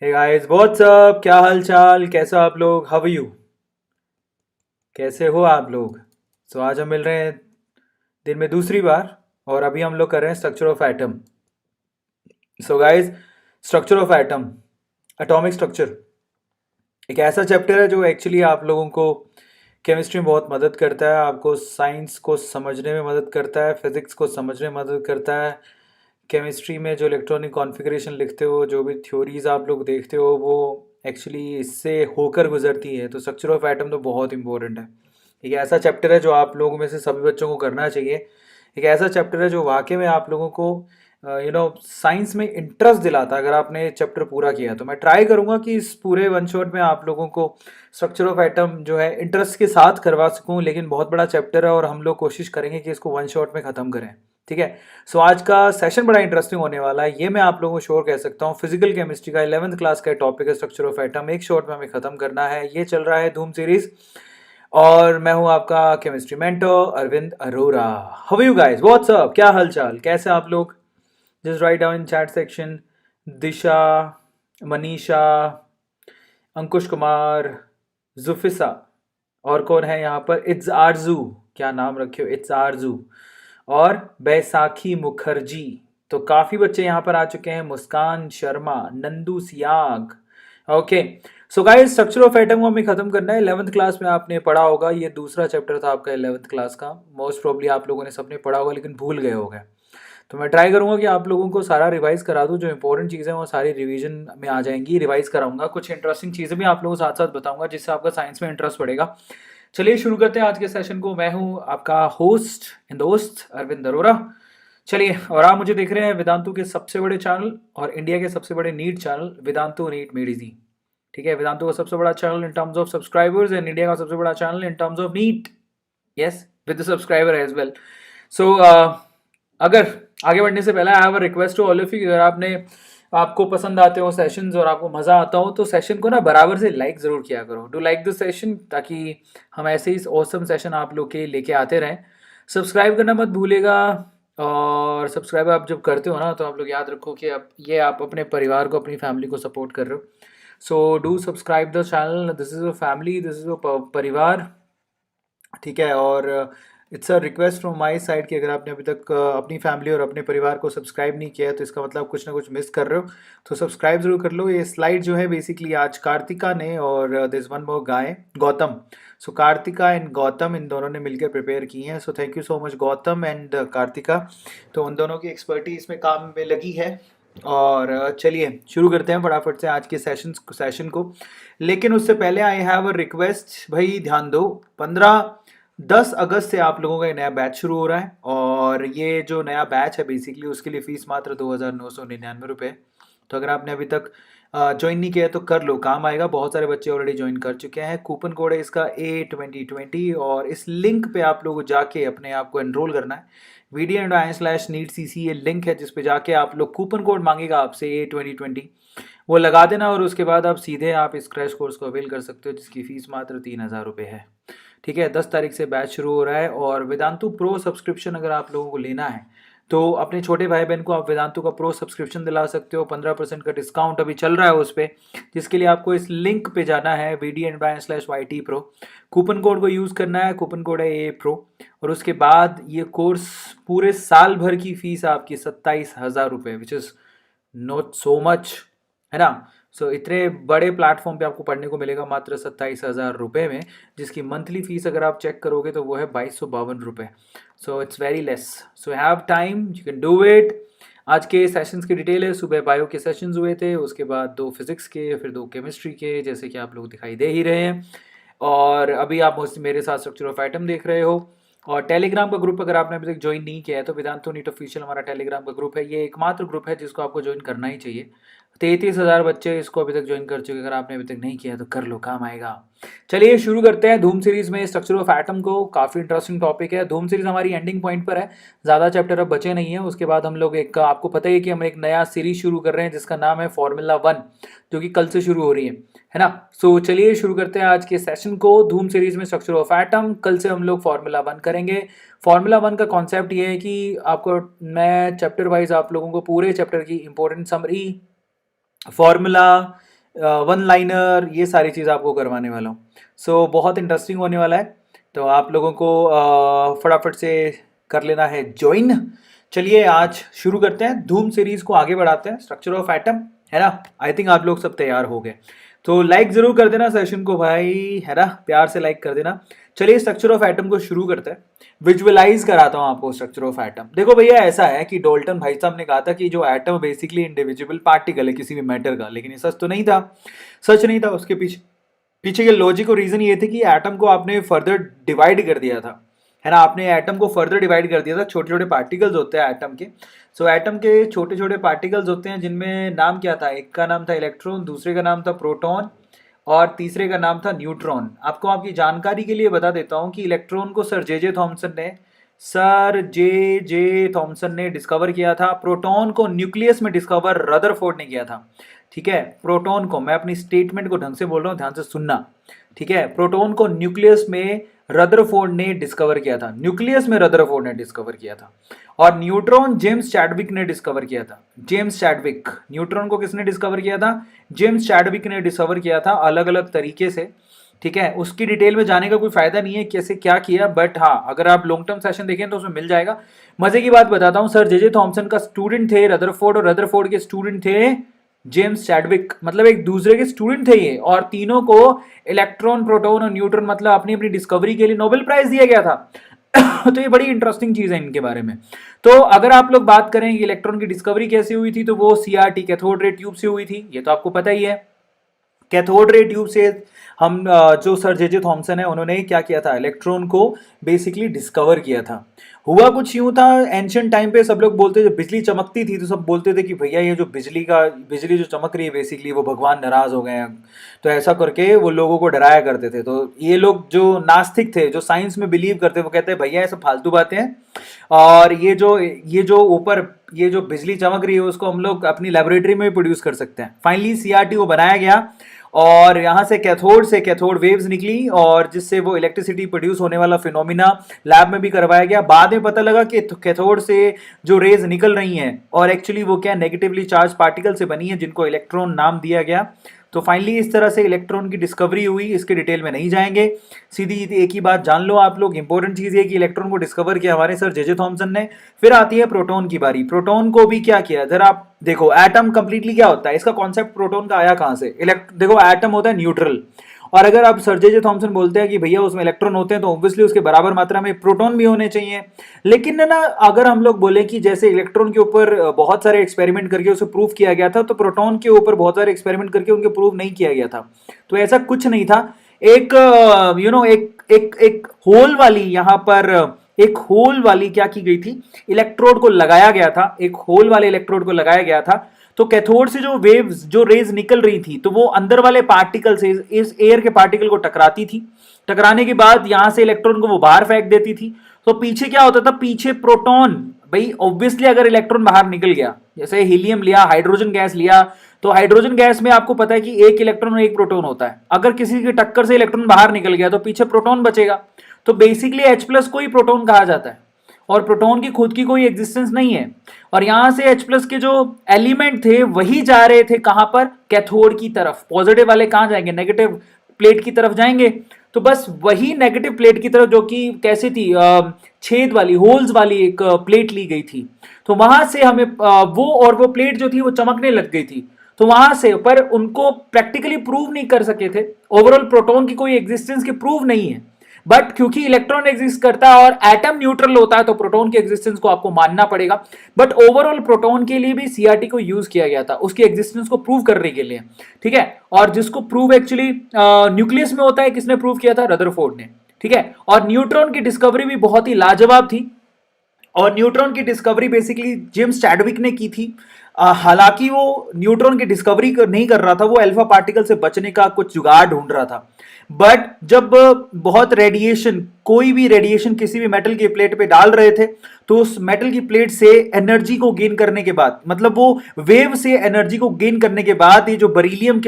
Hey guys what's up, क्या हाल चाल, कैसे हो आप लोग, हाउ यू, कैसे हो आप लोग। आज हम मिल रहे हैं दिन में दूसरी बार। और अभी हम लोग कर रहे हैं structure of atom. Guys, structure of atom, atomic structure एक ऐसा चैप्टर है जो एक्चुअली आप लोगों को केमिस्ट्री में बहुत मदद करता है, आपको साइंस को समझने में मदद करता है, फिजिक्स को समझने में मदद करता है। केमिस्ट्री में जो इलेक्ट्रॉनिक कॉन्फ़िगरेशन लिखते हो, जो भी थ्योरीज आप लोग देखते हो, वो एक्चुअली इससे होकर गुजरती है। तो स्ट्रक्चर ऑफ एटम तो बहुत इंपॉर्टेंट है। एक ऐसा चैप्टर है जो आप लोगों में से सभी बच्चों को करना चाहिए। एक ऐसा चैप्टर है जो वाकई में आप लोगों को साइंस में इंटरेस्ट दिलाता है। अगर आपने ये चैप्टर पूरा किया तो मैं ट्राई करूंगा कि इस पूरे वन शॉट में आप लोगों को स्ट्रक्चर ऑफ एटम जो है इंटरेस्ट के साथ करवा सकूं। लेकिन बहुत बड़ा चैप्टर है और हम लोग कोशिश करेंगे कि इसको वन शॉट में ख़त्म करें। ठीक है। आज का सेशन बड़ा इंटरेस्टिंग होने वाला है, ये मैं आप लोगों को श्योर कह सकता हूँ। फिजिकल केमिस्ट्री का 11th क्लास का टॉपिक है स्ट्रक्चर ऑफ एटम। एक शॉट में हमें ख़त्म करना है। ये चल रहा है धूम सीरीज और मैं हूँ आपका chemistry mentor Arvind Arora. How you guys, what's up, क्या हालचाल, कैसे आप लोग। Just write down in chat section. Disha, Manisha, Ankush Kumar, Jufisa, और कौन है यहाँ पर, इट्स आरजू, क्या नाम रखे हो, इट्स आरजू, और बैसाखी मुखर्जी। तो काफ़ी बच्चे यहाँ पर आ चुके हैं। Muskan Sharma, Nandu Siyag. Okay. Guys, structure of atom को हमें खत्म करना है। 11th क्लास में आपने पढ़ा होगा, ये दूसरा चैप्टर था आपका 11th क्लास का। मोस्ट प्रोबली आप लोगों ने सबने पढ़ा होगा लेकिन भूल गए होंगे। तो मैं ट्राई करूंगा कि आप लोगों को सारा रिवाइज करा दूं। जो इंपॉर्टेंट चीज़ें हैं वो सारी रिवीजन में आ जाएंगी, रिवाइज कराऊंगा। कुछ इंटरेस्टिंग चीज़ें भी आप लोगों को साथ साथ बताऊंगा जिससे आपका साइंस में इंटरेस्ट बढ़ेगा। चलिए शुरू करते हैं आज के सेशन को। मैं हूं आपका होस्ट एंड दोस्त अरविंद अरोरा। चलिए, और आप मुझे देख रहे हैं वेदांतु के सबसे बड़े चैनल और इंडिया के सबसे बड़े NEET channel Vedantu NEET made easy. ठीक है, वेदांतु का सबसे बड़ा channel in terms of subscribers and India का सबसे बड़ा channel in terms of NEET. Yes, with the subscriber as well. So अगर आगे बढ़ने से पहले I have a request to all of you, अगर आपको पसंद आते हो सेशंस और आपको मज़ा आता हो तो सेशन को ना बराबर से लाइक ज़रूर किया करो। डू लाइक द सेशन, ताकि हम ऐसे ही ऑसम सेशन आप लोग के लेके आते रहें। सब्सक्राइब करना मत भूलेगा। और सब्सक्राइब आप जब करते हो ना तो आप लोग याद रखो कि आप अपने परिवार को, अपनी फैमिली को सपोर्ट कर रहे हो। So do subscribe the channel. This is a family, this is a परिवार। ठीक है। और it's a request from my side कि अगर आपने अभी तक अपनी फैमिली और अपने परिवार को सब्सक्राइब नहीं किया है तो इसका मतलब कुछ ना कुछ मिस कर रहे हो। तो सब्सक्राइब जरूर कर लो। ये स्लाइड जो है बेसिकली आज कार्तिका ने और this one more guy Gautam. Kartika and Gautam, इन दोनों ने मिलकर प्रिपेयर की हैं। Thank you so much Gautam and Kartika. तो उन दोनों की एक्सपर्टीज इसमें काम में लगी है। और चलिए शुरू करते हैं फटाफट से आज के सेशन को। लेकिन उससे पहले आई हैव अ रिक्वेस्ट, भाई ध्यान दो। 10 अगस्त से आप लोगों का ये नया बैच शुरू हो रहा है और ये जो नया बैच है बेसिकली उसके लिए फ़ीस मात्र 2,999 रुपये। तो अगर आपने अभी तक ज्वाइन नहीं किया है तो कर लो, काम आएगा। बहुत सारे बच्चे ऑलरेडी ज्वाइन कर चुके हैं। कूपन कोड है इसका A2020 और इस लिंक पे आप लोग जाके अपने आप को एनरोल करना है। VDN.in/NEETCC ये लिंक है जिस पे जाके आप लोग कूपन कोड मांगेगा आपसे A2020, वो लगा देना और उसके बाद आप सीधे इस क्रैश कोर्स को अवेल कर सकते हो जिसकी फ़ीस मात्र 3,000 रुपये है। ठीक है, 10 तारीख से बैच शुरू हो रहा है। और वेदांतु प्रो सब्सक्रिप्शन अगर आप लोगों को लेना है तो अपने छोटे भाई बहन को आप वेदांतु का प्रो सब्सक्रिप्शन दिला सकते हो। 15% का डिस्काउंट अभी चल रहा है उस पर, जिसके लिए आपको इस लिंक पे जाना है VDN/YT Pro। कूपन कोड को यूज़ करना है, कूपन कोड है A Pro। और उसके बाद ये कोर्स पूरे साल भर की फ़ीस आपकी 27,000 रुपये, which is not so much, है ना। इतने बड़े प्लेटफॉर्म पे आपको पढ़ने को मिलेगा मात्र 27,000 रुपये में, जिसकी मंथली फीस अगर आप चेक करोगे तो वो है 2252 रुपये। It's very less. Have time, you can do it. आज के सेशंस की डिटेल है, सुबह बायो के सेशंस हुए थे, उसके बाद 2 फिजिक्स के, फिर 2 केमिस्ट्री के, जैसे कि आप लोग दिखाई दे ही रहे हैं। और अभी आप मेरे साथ स्ट्रक्चर ऑफ एटम देख रहे हो। और टेलीग्राम का ग्रुप अगर आपने अभी तक ज्वाइन नहीं किया है तो वेदांतो नीट ऑफिशियल हमारा टेलीग्राम का ग्रुप है। ये एकमात्र ग्रुप है जिसको आपको ज्वाइन करना ही चाहिए। 33,000 बच्चे इसको अभी तक ज्वाइन कर चुके। अगर आपने अभी तक नहीं किया तो कर लो, काम आएगा। चलिए शुरू करते हैं धूम सीरीज में स्ट्रक्चर ऑफ एटम को। काफ़ी इंटरेस्टिंग टॉपिक है। धूम सीरीज हमारी एंडिंग पॉइंट पर है, ज़्यादा चैप्टर अब बचे नहीं है। उसके बाद हम लोग आपको पता ही है कि हम एक नया सीरीज शुरू कर रहे हैं जिसका नाम है Formula 1, जो कि कल से शुरू हो रही है ना। चलिए शुरू करते हैं आज के सेशन को। धूम सीरीज में स्ट्रक्चर ऑफ एटम, कल से हम लोग Formula 1 करेंगे। Formula 1 का कॉन्सेप्ट ये है कि आपको मैं चैप्टर वाइज आप लोगों को पूरे चैप्टर की important summary, formula, one liner, ये सारी चीज़ आपको करवाने वाला हूँ। सो बहुत इंटरेस्टिंग होने वाला है, तो आप लोगों को फटाफट से कर लेना है ज्वाइन। चलिए आज शुरू करते हैं, धूम सीरीज को आगे बढ़ाते हैं, स्ट्रक्चर ऑफ एटम, है ना। आई थिंक आप लोग सब तैयार हो गए, तो लाइक ज़रूर कर देना सेशन को भाई, है ना, प्यार से लाइक कर देना। चलिए स्ट्रक्चर ऑफ एटम को शुरू करते हैं, विजुअलाइज कराता हूँ आपको स्ट्रक्चर ऑफ एटम। देखो भैया, ऐसा है कि डोल्टन भाई साहब ने कहा था कि जो एटम बेसिकली इंडिविजुअल पार्टिकल है किसी भी मैटर का, लेकिन ये सच तो नहीं था, सच नहीं था। उसके पीछे पीछे के लॉजिक और रीजन ये थे कि एटम को आपने फर्दर डिवाइड कर दिया था, है ना। आपने एटम को फर्दर डिवाइड कर दिया था, छोटे छोटे पार्टिकल्स होते हैं एटम के। सो एटम के छोटे छोटे पार्टिकल्स होते हैं जिनमें नाम क्या था, एक का नाम था इलेक्ट्रॉन, दूसरे का नाम था प्रोटॉन, और तीसरे का नाम था न्यूट्रॉन। आपको आपकी जानकारी के लिए बता देता हूँ कि इलेक्ट्रॉन को सर जे जे थॉमसन ने डिस्कवर किया था। प्रोटॉन को न्यूक्लियस में डिस्कवर रदरफोर्ड ने किया था, ठीक है। प्रोटॉन को, मैं अपनी स्टेटमेंट को ढंग से बोल रहा हूँ, ध्यान से सुनना, ठीक है। प्रोटॉन को न्यूक्लियस में रदरफोर्ड ने डिस्कवर किया था, न्यूक्लियस में रदरफोर्ड ने डिस्कवर किया था। और न्यूट्रॉन जेम्स चैडविक ने डिस्कवर किया था, जेम्स चैडविक। न्यूट्रॉन को किसने डिस्कवर किया था, जेम्स चैडविक ने डिस्कवर किया था, अलग अलग तरीके से, ठीक है। उसकी डिटेल में जाने का कोई फायदा नहीं है कैसे क्या किया, बट हाँ अगर आप लॉन्ग टर्म सेशन देखें तो उसमें मिल जाएगा। मजे की बात बताता हूँ, सर जे थॉमसन का स्टूडेंट थे रदरफोर्ड, और रदरफोर्ड के स्टूडेंट थे जेम्स चैडविक, मतलब एक दूसरे के स्टूडेंट थे ये, और तीनों को इलेक्ट्रॉन, प्रोटॉन और न्यूट्रॉन मतलब अपनी अपनी डिस्कवरी के लिए नोबेल प्राइज दिया गया था। तो ये बड़ी इंटरेस्टिंग चीज है इनके बारे में। तो अगर आप लोग बात करें कि इलेक्ट्रॉन की डिस्कवरी कैसे हुई थी, तो वो सीआरटी कैथोड रे ट्यूब से हुई थी, ये तो आपको पता ही है। कैथोड रे ट्यूब से हम जो सर जे थॉमसन है उन्होंने क्या किया था, इलेक्ट्रॉन को बेसिकली डिस्कवर किया था। हुआ कुछ यूं था, एंशियंट टाइम पे सब लोग बोलते थे, बिजली चमकती थी तो सब बोलते थे कि भैया ये जो बिजली जो चमक रही है बेसिकली वो भगवान नाराज हो गए हैं, तो ऐसा करके वो लोगों को डराया करते थे। तो ये लोग जो नास्तिक थे, जो साइंस में बिलीव करते, वो कहते हैं भैया ये सब फालतू बातें हैं, और ये जो ऊपर ये जो बिजली चमक रही है उसको हम लोग अपनी लेबोरेटरी में प्रोड्यूस कर सकते हैं। फाइनली सीआरटी को बनाया गया, और यहाँ से कैथोड वेव्स निकली, और जिससे वो इलेक्ट्रिसिटी प्रोड्यूस होने वाला फिनोमिना लैब में भी करवाया गया। बाद में पता लगा कि कैथोड से जो रेज निकल रही हैं और एक्चुअली वो क्या नेगेटिवली चार्ज पार्टिकल से बनी है, जिनको इलेक्ट्रॉन नाम दिया गया। तो फाइनली इस तरह से इलेक्ट्रॉन की डिस्कवरी हुई, इसके डिटेल में नहीं जाएंगे। सीधी एक ही बात जान लो आप लोग, इंपॉर्टेंट चीज ये कि इलेक्ट्रॉन को डिस्कवर किया हमारे सर जे थॉमसन ने। फिर आती है प्रोटॉन की बारी। प्रोटॉन को भी क्या किया, जरा आप देखो, एटम कंप्लीटली क्या होता है, इसका कॉन्सेप्ट प्रोटॉन का आया कहां से। देखो एटम होता है न्यूट्रल, और अगर आप सर जे थॉमसन बोलते हैं कि भैया उसमें इलेक्ट्रॉन होते हैं तो ऑब्वियसली उसके बराबर मात्रा में प्रोटॉन भी होने चाहिए। लेकिन ना अगर हम लोग बोले कि जैसे इलेक्ट्रॉन के ऊपर बहुत सारे एक्सपेरिमेंट करके उसे प्रूव किया गया था, तो प्रोटॉन के ऊपर बहुत सारे एक्सपेरिमेंट करके उनके प्रूव नहीं किया गया था। तो ऐसा कुछ नहीं था। एक एक एक एक होल वाली यहाँ पर एक होल वाली क्या की गई थी, इलेक्ट्रोड को लगाया गया था, एक होल वाले इलेक्ट्रोड को लगाया गया था। तो कैथोड से जो वेव्स, जो रेज निकल रही थी, तो वो अंदर वाले पार्टिकल से, इस एयर के पार्टिकल को टकराती थी। टकराने के बाद यहां से इलेक्ट्रॉन को वो बाहर फेंक देती थी। तो पीछे क्या होता था, पीछे प्रोटॉन, भाई ऑब्वियसली अगर इलेक्ट्रॉन बाहर निकल गया, जैसे हीलियम लिया, हाइड्रोजन गैस लिया, तो हाइड्रोजन गैस में आपको पता है कि एक इलेक्ट्रॉन और एक प्रोटॉन होता है। अगर किसी की टक्कर से इलेक्ट्रॉन बाहर निकल गया तो पीछे प्रोटॉन बचेगा। तो बेसिकली H प्लस को ही प्रोटॉन कहा जाता है, और प्रोटॉन की खुद की कोई एग्जिस्टेंस नहीं है। और यहां से H प्लस के जो एलिमेंट थे वही जा रहे थे कहां पर, कैथोड की तरफ। पॉजिटिव वाले कहां जाएंगे, नेगेटिव प्लेट की तरफ जाएंगे। तो बस वही नेगेटिव प्लेट की तरफ, जो कि कैसी थी, छेद वाली, होल्स वाली एक प्लेट ली गई थी। तो वहां से हमें वो प्लेट जो थी वो चमकने लग गई थी। तो वहां से, पर उनको प्रैक्टिकली प्रूव नहीं कर सके थे, ओवरऑल प्रोटॉन की कोई एग्जिस्टेंस की प्रूव नहीं है। बट क्योंकि इलेक्ट्रॉन एग्जिस्ट करता है और एटम न्यूट्रल होता है, तो प्रोटॉन की एग्जिस्टेंस को आपको मानना पड़ेगा। बट ओवरऑल प्रोटॉन के लिए भी सीआरटी को यूज किया गया था, उसकी एग्जिस्टेंस को प्रूव करने के लिए, ठीक है। और जिसको प्रूव एक्चुअली न्यूक्लियस में होता है, किसने प्रूव किया था, रदरफोर्ड ने, ठीक है। और न्यूट्रॉन की डिस्कवरी भी बहुत ही लाजवाब थी, और न्यूट्रॉन की डिस्कवरी बेसिकली जेम्स चैडविक ने की थी। हालांकि वो न्यूट्रॉन की डिस्कवरी नहीं कर रहा था, वो अल्फा पार्टिकल से बचने का कुछ जुगाड़ ढूंढ रहा था। बट जब बहुत रेडिएशन, कोई भी रेडिएशन किसी भी मेटल की प्लेट पे डाल रहे थे, तो उस मेटल की प्लेट से एनर्जी को गेन करने के बाद, मतलब वो वेव से एनर्जी को गेन करने के बाद, ये जो बरीलियम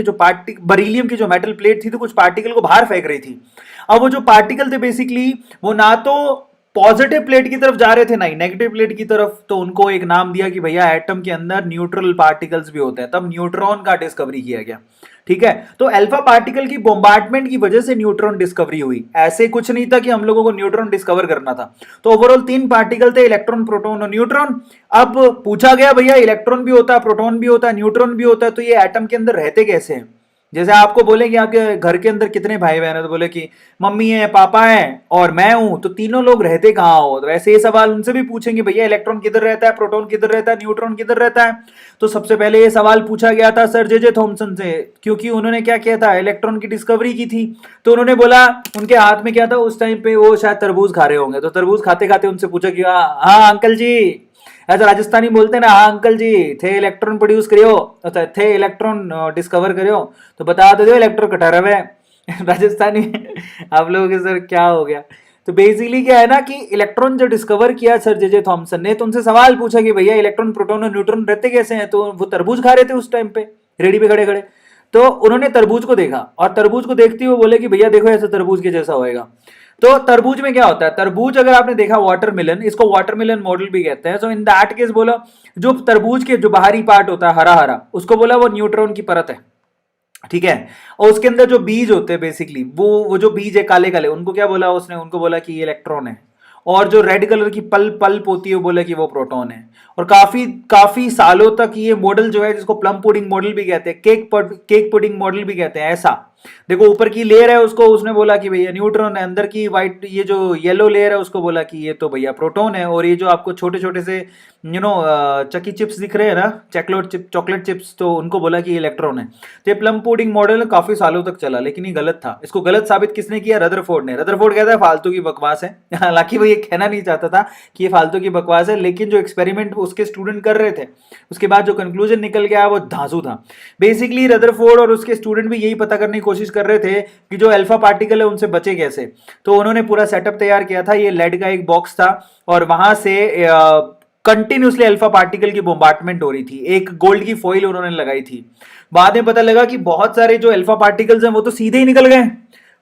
की जो मेटल प्लेट थी, तो कुछ पार्टिकल को बाहर फेंक रही थी। अब वो जो पार्टिकल थे बेसिकली, वो ना तो पॉजिटिव प्लेट की तरफ जा रहे थे, नहीं नेगेटिव प्लेट की तरफ, तो उनको एक नाम दिया कि भैया एटम के अंदर न्यूट्रल पार्टिकल्स भी होते हैं, तब न्यूट्रॉन का डिस्कवरी किया गया। ठीक है, तो अल्फा पार्टिकल की बोम्बार्डमेंट की वजह से न्यूट्रॉन डिस्कवरी हुई, ऐसे कुछ नहीं था कि हम लोगों को न्यूट्रॉन डिस्कवर करना था। तो ओवरऑल 3 पार्टिकल थे, इलेक्ट्रॉन, प्रोटॉन और न्यूट्रॉन। अब पूछा गया भैया इलेक्ट्रॉन भी होता है, प्रोटॉन भी होता है, न्यूट्रॉन भी होता है, तो ये एटम के अंदर रहते कैसे हैं? जैसे आपको बोले कि आपके घर के अंदर कितने भाई बहन है, तो बोले कि मम्मी है, पापा है और मैं हूं, तो तीनों लोग रहते कहां हो? तो वैसे ये सवाल उनसे भी पूछेंगे, भैया इलेक्ट्रॉन किधर रहता है, प्रोटॉन किधर रहता है, न्यूट्रॉन किधर रहता है? तो सबसे पहले ये सवाल पूछा गया था सर जे थॉमसन से, क्योंकि उन्होंने क्या किया था, इलेक्ट्रॉन की डिस्कवरी की थी। तो उन्होंने बोला, उनके हाथ में क्या था उस टाइम पे, वो शायद तरबूज खा रहे होंगे, तो तरबूज खाते खाते उनसे पूछा कि हाँ अंकल जी, ऐसा राजस्थानी बोलते हैं ना, हाँ अंकल जी थे इलेक्ट्रॉन प्रोड्यूस करियो, अच्छा थे इलेक्ट्रॉन डिस्कवर करियो, तो बता दो इलेक्ट्रॉन कटा रहे हैं राजस्थानी में। आप लोगों के सर क्या हो गया? तो बेसिकली क्या है ना कि इलेक्ट्रॉन जो डिस्कवर किया सर जे थॉमसन ने, तो उनसे सवाल पूछा कि भैया इलेक्ट्रॉन, प्रोटॉन और न्यूट्रॉन रहते कैसे हैं? तो वो तरबूज खा रहे थे उस टाइम पे, रेडी पे खड़े खड़े। तो उन्होंने तरबूज को देखा और तरबूज को देखते हुए बोले कि भैया देखो ऐसा तरबूज के जैसा होएगा। तो तरबूज में क्या होता है, तरबूज अगर आपने देखा वाटरमेलन, इसको वाटरमेलन मॉडल भी कहते हैं। सो इन दैट केस बोला, जो तरबूज के जो बाहरी पार्ट होता है हरा हरा, उसको बोला वो न्यूट्रॉन की परत है। ठीक है, और उसके अंदर जो बीज होते हैं बेसिकली, वो जो बीज है काले काले, उनको क्या बोला उसने, उनको बोला कि ये इलेक्ट्रॉन है। और जो रेड कलर की पल्प होती है वो बोला कि वो प्रोटॉन है। और काफी काफी सालों तक ये मॉडल जो है, जिसको प्लम पुडिंग मॉडल भी कहते हैं, केक पुडिंग मॉडल भी कहते हैं, ऐसा देखो ऊपर की लेयर है उसको उसने बोला कि भैया न्यूट्रॉन है, अंदर की व्हाइट ये जो येलो लेयर है उसको बोला कि ये तो भैया प्रोटॉन है, और ये जो आपको छोटे छोटे से चकी चिप्स दिख रहे हैं ना, चॉकलेट चिप्स, तो उनको बोला कि इलेक्ट्रॉन है। तो ये प्लम पुडिंग मॉडल काफी सालों तक चला, लेकिन ये गलत था। इसको गलत साबित किसने किया? रदरफोर्ड ने। रदरफोर्ड कहता है फालतू की बकवास है, हालांकि वो ये कहना नहीं चाहता था कि ये फालतू की बकवास है, लेकिन जो एक्सपेरिमेंट उसके स्टूडेंट कर रहे थे, उसके बाद जो कंक्लूजन निकल गया वो धांसू था। बेसिकली रदरफोर्ड और उसके स्टूडेंट भी यही पता करने की कोशिश कर रहे थे कि जो अल्फा पार्टिकल है उनसे बचे कैसे। तो उन्होंने पूरा सेटअप तैयार किया था, ये लेड का एक बॉक्स था और वहां से कंटिन्यूसली अल्फा पार्टिकल की बोम्बार्टमेंट हो रही थी। एक गोल्ड की फॉइल उन्होंने लगाई थी। बाद में पता लगा कि बहुत सारे जो अल्फा पार्टिकल्स हैं वो तो सीधे ही निकल गए,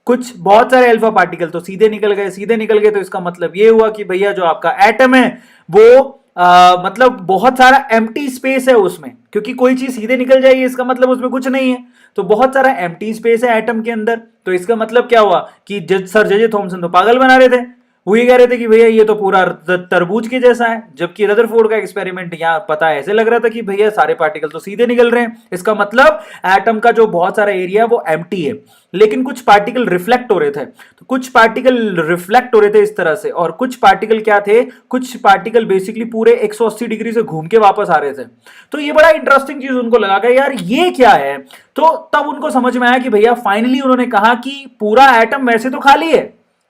कुछ बहुत सारे अल्फा पार्टिकल तो सीधे निकल गए, सीधे निकल गए। तो इसका मतलब ये हुआ कि भैया जो आपका एटम है वो मतलब बहुत सारा एम्प्टी स्पेस है उसमें, क्योंकि कोई चीज सीधे निकल जाएगी इसका मतलब उसमें कुछ नहीं है, तो बहुत सारा एम्प्टी स्पेस है एटम के अंदर। तो इसका मतलब क्या हुआ कि सर जे थॉमसन तो पागल बना रहे थे, वो ये कह रहे थे कि भैया ये तो पूरा तरबूज के जैसा है, जबकि रदरफोर्ड का एक्सपेरिमेंट यहाँ पता है ऐसे लग रहा था कि भैया सारे पार्टिकल तो सीधे निकल रहे हैं। इसका मतलब एटम का जो बहुत सारा एरिया वो एम्प्टी है, लेकिन कुछ पार्टिकल रिफ्लेक्ट हो रहे थे। तो कुछ पार्टिकल रिफ्लेक्ट हो रहे थे इस तरह से, और कुछ पार्टिकल क्या थे, कुछ पार्टिकल बेसिकली पूरे 180 डिग्री से घूम के वापस आ रहे थे। तो ये बड़ा इंटरेस्टिंग चीज उनको लगा कि यार ये क्या है। तो तब उनको समझ में आया कि भैया फाइनली उन्होंने कहा कि पूरा एटम वैसे तो खाली है,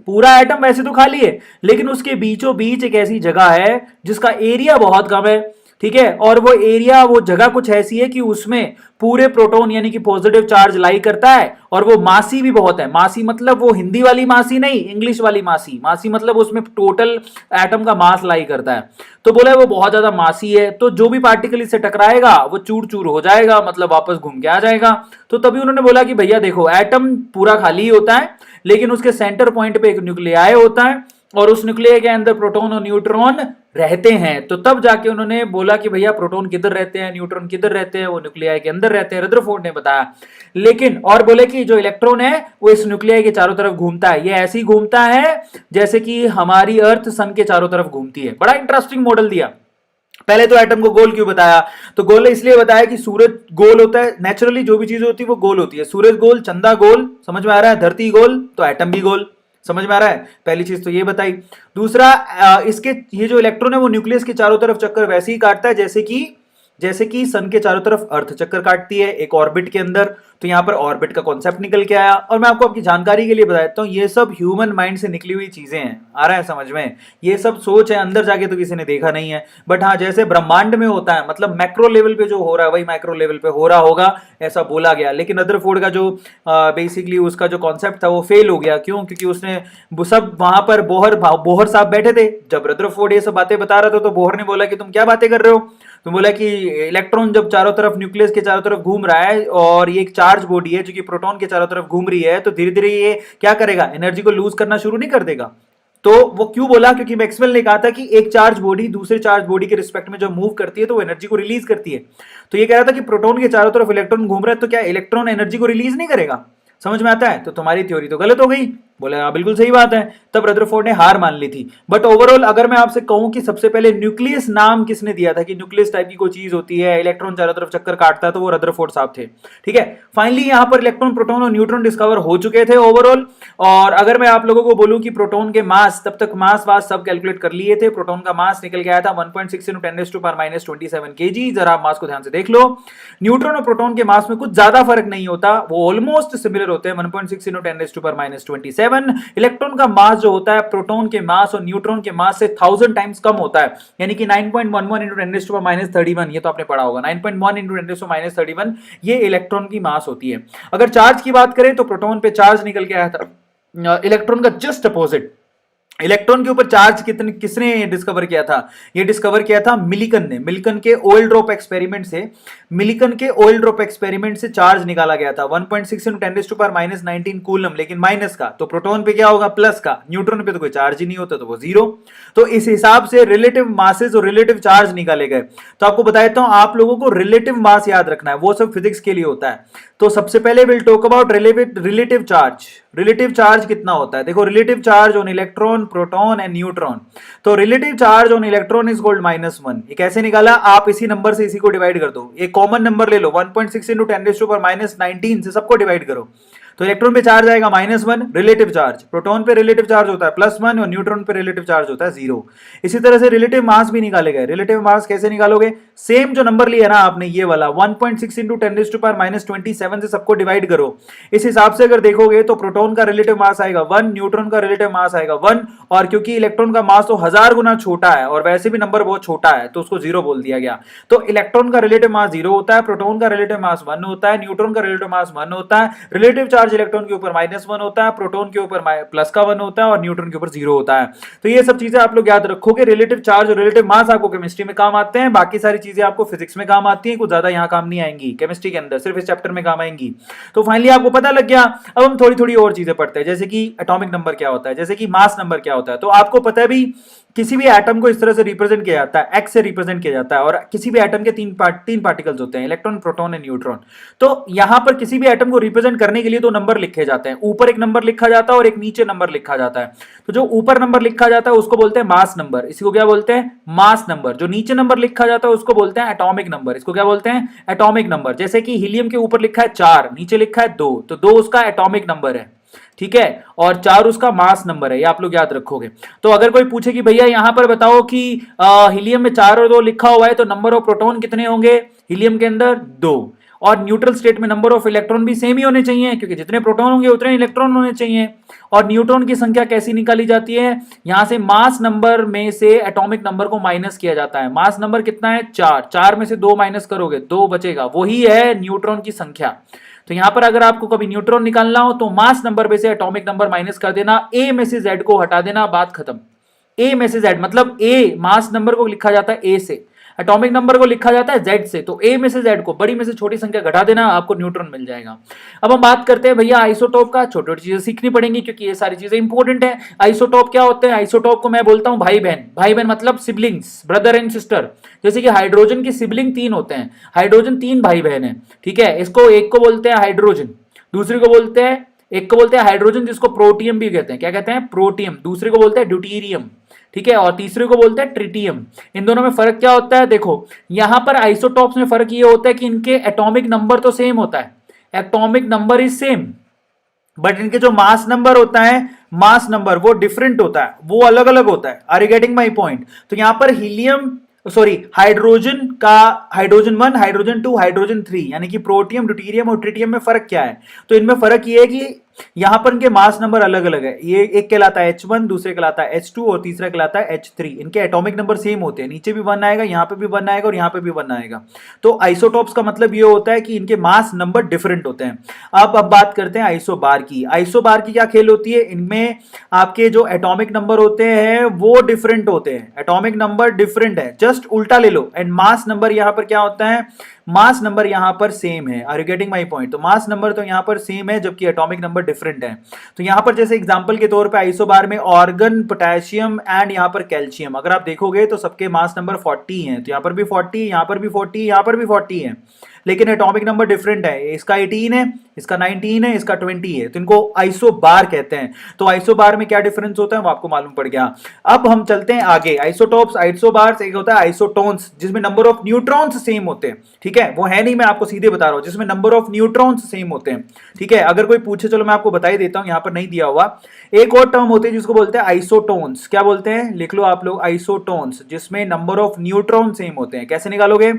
पूरा एटम वैसे तो खाली है, लेकिन उसके बीचों बीच एक ऐसी जगह है जिसका एरिया बहुत कम है। ठीक है, और वो एरिया, वो जगह कुछ ऐसी है कि उसमें पूरे प्रोटॉन यानी कि पॉजिटिव चार्ज लाई करता है, और वो मासी भी बहुत है। मासी मतलब वो हिंदी वाली मासी नहीं, इंग्लिश वाली मासी। मासी मतलब उसमें टोटल एटम का मास लाई करता है। तो बोला वो बहुत ज्यादा मासी है, तो जो भी पार्टिकल इससे टकराएगा वो चूर चूर हो जाएगा, मतलब वापस घूम के आ जाएगा। तो तभी उन्होंने बोला कि भैया देखो एटम पूरा खाली होता है, लेकिन उसके सेंटर पॉइंट पे एक न्यूक्लियाई होता है, और उस न्यूक्लियाई के अंदर प्रोटॉन और न्यूट्रॉन रहते हैं। तो तब जाके उन्होंने बोला कि भैया प्रोटॉन किधर रहते हैं, न्यूट्रॉन किधर रहते हैं, वो न्यूक्लियाई के अंदर रहते हैं, रदरफोर्ड ने बताया। लेकिन और बोले कि जो इलेक्ट्रॉन है वो इस न्यूक्लियाई के चारों तरफ घूमता है, ये ऐसे ही घूमता है जैसे कि हमारी अर्थ सन के चारों तरफ घूमती है। बड़ा इंटरेस्टिंग मॉडल दिया। पहले तो एटम को गोल क्यों बताया, तो गोल इसलिए बताया कि सूरज गोल होता है, नेचुरली जो भी चीज होती है वो गोल होती है। सूरज गोल, चंदा गोल, समझ में आ रहा है, धरती गोल, तो एटम भी गोल, समझ में आ रहा है। पहली चीज तो ये बताई। दूसरा, इसके ये जो इलेक्ट्रॉन है वो न्यूक्लियस के चारों तरफ चक्कर वैसे ही काटता है जैसे कि सन के चारों तरफ अर्थ चक्कर काटती है एक ऑर्बिट के अंदर। तो यहां पर ऑर्बिट का कॉन्सेप्ट निकल के आया, और मैं आपको आपकी जानकारी के लिए बता देता हूं, ये सब ह्यूमन माइंड से निकली हुई चीजें हैं। आ रहा है समझ में, ये सब सोच है, अंदर जाके तो किसी ने देखा नहीं है। बट हाँ, जैसे ब्रह्मांड में होता है, मतलब मैक्रो लेवल पे जो हो रहा है वही माइक्रो लेवल पे हो रहा होगा, ऐसा बोला गया। लेकिन रदरफोर्ड का जो बेसिकली उसका जो कॉन्सेप्ट था वो फेल हो गया। क्यों? क्योंकि उसने सब वहां पर बोहर साहब बैठे थे। जब रदरफोर्ड ये सब बातें बता रहा था तो बोहर ने बोला कि तुम क्या बातें कर रहे हो। तो बोला कि इलेक्ट्रॉन जब चारों तरफ न्यूक्लियस के चारों तरफ घूम रहा है, और ये एक चार्ज बॉडी है जो कि प्रोटॉन के चारों तरफ घूम रही है, तो धीरे धीरे ये क्या करेगा, एनर्जी को लूज करना शुरू नहीं कर देगा। तो वो क्यों बोला? क्योंकि मैक्सवेल ने कहा था कि एक चार्ज बॉडी दूसरे चार्ज बॉडी के रिस्पेक्ट में जब मूव करती है तो वो एनर्जी को रिलीज करती है। तो ये कह रहा था कि प्रोटॉन के चारों तरफ इलेक्ट्रॉन घूम रहा है, तो क्या इलेक्ट्रॉन एनर्जी को रिलीज नहीं करेगा? समझ में आता है? तो तुम्हारी थ्योरी तो गलत हो गई। बोले हाँ बिल्कुल सही बात है। तब रदरफोर्ड ने हार मान ली थी। बट ओवरऑल अगर मैं आपसे कहूं कि सबसे पहले न्यूक्लियस नाम किसने दिया था, कि न्यूक्लियस टाइप की कोई चीज होती है, इलेक्ट्रॉन चारों तरफ चक्कर काटता है, तो वो रदरफोर्ड साहब थे। ठीक है, फाइनली यहां पर इलेक्ट्रॉन, प्रोटॉन और न्यूट्रॉन डिस्कवर हो चुके थे ओवरऑल। और अगर मैं आप लोगों को बोलूं कि प्रोटॉन के मास, तब तक मास वास सब कैलकुलेट कर लिए थे। प्रोटॉन का मास निकल के आया था 1.6 × 10⁻⁻27 kg। जरा आप मास को ध्यान से देख लो। न्यूट्रॉन और प्रोटॉन के मास में कुछ ज्यादा फर्क नहीं होता, वो ऑलमोस्ट सिमिलर होते हैं, 1.6 × 10⁻⁻27। इलेक्ट्रॉन का मास जो होता है प्रोटॉन के मास और न्यूट्रॉन के मास से 1000 टाइम्स कम होता है, यानी कि 9.11 × 10⁻31। ये तो आपने पढ़ा होगा, 9.1 × 10⁻31 ये इलेक्ट्रॉन की मास होती है। अगर चार्ज की बात करें तो प्रोटॉन पे चार्ज निकल के आया था इलेक्ट्रॉन का जस्ट अपोजिट। इलेक्ट्रॉन के ऊपर चार्ज किसने डिस्कवर किया था? ये डिस्कवर किया था मिलिकन ने। मिलिकन के ऑयल ड्रॉप एक्सपेरिमेंट से, मिलिकन के ऑयल ड्रॉप एक्सपेरिमेंट से चार्ज निकाला गया था 1.6 × 10⁻⁻19 कूलम, लेकिन माइनस का। तो प्रोटॉन पे क्या होगा? प्लस का। न्यूट्रॉन पे तो कोई चार्ज ही नहीं होता, तो वो जीरो। तो इस हिसाब से रिलेटिव मासेस और रिलेटिव चार्ज निकाले गए। तो आपको बता देता हूं, आप लोगों को रिलेटिव मास याद रखना है, वो सब फिजिक्स के लिए होता है। तो सबसे पहले will talk about relative charge. Relative charge कितना होता है? देखो, relative charge on electron, proton and neutron. तो relative charge on electron is called -1। ये कैसे निकाला? आप इसी नंबर से इसी को डिवाइड कर दो। एक कॉमन नंबर ले लो, 1.6 × 10⁻⁻19 से सबको डिवाइड करो। तो इलेक्ट्रॉन पे चार्ज आएगा -1, रिलेटिव चार्ज। प्रोटॉन पे रिलेटिव चार्ज होता है +1 और न्यूट्रॉन पे रिलेटिव चार्ज होता है 0। इसी तरह से रिलेटिव मास भी निकाले गए। रिलेटिव मास कैसे निकालोगे? सेम जो नंबर लिया ना आपने, ये वाला 1.6 × 10⁻⁻27 से सबको डिवाइड करो। इस हिसाब से अगर देखोगे तो प्रोटॉन का रिलेटिव मास आएगा 1, न्यूट्रॉन का रिलेटिव मास आएगा 1। और क्योंकि इलेक्ट्रॉन का मास तो 1000 गुना छोटा है और वैसे भी नंबर बहुत छोटा है, तो उसको 0 बोल दिया गया। तो इलेक्ट्रॉन का रिलेटिव मास 0 होता है, प्रोटॉन का रिलेटिव मास 1 होता है, न्यूट्रॉन का रिलेटिव मास 1 होता है। रिलेटिव चार्ज इलेक्ट्रॉन के ऊपर -1 होता है, प्रोटॉन के ऊपर प्लस का 1 होता है और न्यूट्रॉन के ऊपर 0 होता है। तो ये सब चीजें आप लोग याद रखोगे। रिलेटिव चार्ज और रिलेटिव मास आपको केमिस्ट्री में काम आते हैं, बाकी सारी चीजें आपको फिजिक्स में काम आती हैं, कुछ ज्यादा यहां काम नहीं आएंगी केमिस्ट्री के अंदर, सिर्फ इस चैप्टर में काम आएंगी। तो फाइनली आपको पता लग गया। अब हम थोड़ी थोड़ी और चीजें पढ़ते हैं, जैसे कि एटॉमिक नंबर क्या होता है, जैसे कि मास नंबर क्या होता है। तो आपको पता है भी, किसी भी एटम को इस तरह से रिप्रेजेंट किया जाता है, एक्स से रिप्रेजेंट किया जाता है। और किसी भी एटम के तीन पार्टिकल्स होते हैं, इलेक्ट्रॉन, प्रोटॉन एंड न्यूट्रॉन। तो यहां पर किसी भी एटम को रिप्रेजेंट करने के लिए दो नंबर लिखे जाते हैं, ऊपर एक नंबर लिखा जाता है और एक नीचे नंबर लिखा जाता है। तो जो ऊपर नंबर लिखा जाता है उसको बोलते हैं मास नंबर, इसी को क्या बोलते हैं? Mass number. जो नीचे नंबर लिखा जाता है उसको बोलते हैं एटॉमिक नंबर, इसको क्या बोलते हैं? Atomic number. जैसे कि हीलियम के ऊपर लिखा है 4, नीचे लिखा है 2, तो 2 उसका एटॉमिक नंबर है, ठीक है, और 4 उसका मास नंबर है। ये आप लोग याद रखोगे। तो अगर कोई पूछे कि भैया यहां पर बताओ कि हीलियम में 4 और 2 लिखा हुआ है, तो नंबर ऑफ प्रोटॉन कितने होंगे हीलियम के अंदर? 2। और न्यूट्रल स्टेट में नंबर ऑफ इलेक्ट्रॉन भी सेम ही होने चाहिए, क्योंकि जितने प्रोटॉन होंगे उतने इलेक्ट्रॉन होने चाहिए। और न्यूट्रॉन की संख्या कैसी निकाली जाती है? यहां से मास नंबर में से एटॉमिक नंबर को माइनस किया जाता है। मास नंबर कितना है? 4। 4 में से 2 माइनस करोगे, 2 बचेगा, वही है न्यूट्रॉन की संख्या। तो यहां पर अगर आपको कभी न्यूट्रॉन निकालना हो तो मास नंबर में से एटॉमिक नंबर माइनस कर देना, ए में से जेड को हटा देना, बात खत्म। ए में से जेड मतलब ए मास नंबर को लिखा जाता है ए से, एटॉमिक नंबर को लिखा जाता है जेड से। तो ए में से जेड को, बड़ी में से छोटी संख्या घटा देना, आपको न्यूट्रॉन मिल जाएगा। अब हम बात करते हैं भैया आइसोटोप का। छोटी छोटी चीजें सीखनी पड़ेंगी क्योंकि ये सारी चीजें इंपॉर्टेंट है। आइसोटोप क्या होते हैं? आइसोटोप को मैं बोलता हूं भाई बहन। भाई बहन मतलब सिबलिंग्स, ब्रदर एंड सिस्टर। जैसे कि हाइड्रोजन की सिबलिंग 3 होते हैं, हाइड्रोजन 3 भाई बहन है, ठीक है। इसको एक को बोलते हैं हाइड्रोजन, दूसरे को बोलते हैं, एक को बोलते हैं हाइड्रोजन जिसको प्रोटियम भी कहते हैं। क्या कहते हैं? प्रोटियम। दूसरे को बोलते हैं ड्यूटीरियम, ठीक है, और तीसरे को बोलते हैं ट्रिटियम। इन दोनों में फर्क क्या होता है? देखो यहां पर आइसोटॉप्स में फर्क ये होता है कि इनके एटॉमिक नंबर तो सेम होता है, atomic number is same, but इनके जो मास नंबर होता है, मास नंबर वो डिफरेंट होता है, वो अलग अलग होता है। Are you getting my point? तो यहां पर हीलियम हाइड्रोजन का हाइड्रोजन 1, हाइड्रोजन 2, हाइड्रोजन 3, यानी कि प्रोटियम, ड्यूटीरियम और ट्रिटियम में फर्क क्या है? तो इनमें फर्क ये है कि यहां पर इनके मास नंबर अलग अलग है। ये एक कहलाता है H1, दूसरे कहलाता है H2 और तीसरा कहलाता है H3। इनके एटॉमिक नंबर सेम होते हैं, नीचे भी 1 आएगा, यहां पे भी 1 आएगा और यहां पे भी 1 आएगा। तो आइसोटॉप्स का मतलब ये होता है कि इनके मास नंबर डिफरेंट होते हैं। अब बात करते हैं आइसोबार की। आइसोबार की क्या खेल होती है? इनमें आपके जो एटॉमिक नंबर होते हैं वो डिफरेंट होते हैं, एटॉमिक नंबर डिफरेंट है, जस्ट उल्टा ले लो। एंड मास नंबर यहां पर क्या होता है? मास नंबर यहां पर सेम है। Are you getting my point? तो मास नंबर तो यहां पर सेम है जबकि एटॉमिक नंबर डिफरेंट है। तो यहां पर जैसे एग्जांपल के तौर पे आइसोबार में ऑर्गन, पोटेशियम एंड यहां पर कैल्शियम, अगर आप देखोगे तो सबके मास नंबर 40 हैं। तो यहां पर भी 40, यहां पर भी 40, यहां पर भी 40 है, लेकिन एटॉमिक नंबर डिफरेंट है। इसका 18 है, इसका 19 है, इसका 20 है। तो इनको आइसोबार कहते हैं। तो आइसोबार में क्या डिफरेंस होता है वो आपको मालूम पड़ गया। अब हम चलते हैं आगे। आइसोटोप्स, आइसोबार्स, एक होता है आइसोटोन्स जिसमें नंबर ऑफ न्यूट्रॉन्स सेम होते हैं। ठीक है, वो है नहीं, मैं आपको सीधे बता रहा हूं, जिसमें नंबर ऑफ न्यूट्रॉन्स सेम होते हैं। ठीक है, अगर कोई पूछे, चलो मैं आपको बता ही देता हूं, यहां पर नहीं दिया हुआ। एक और टर्म होते हैं जिसको बोलते हैं आइसोटोन्स। क्या बोलते हैं? लिख लो आप लोग, आइसोटोन्स, जिसमें नंबर ऑफ न्यूट्रॉन सेम होते हैं। कैसे निकालोगे?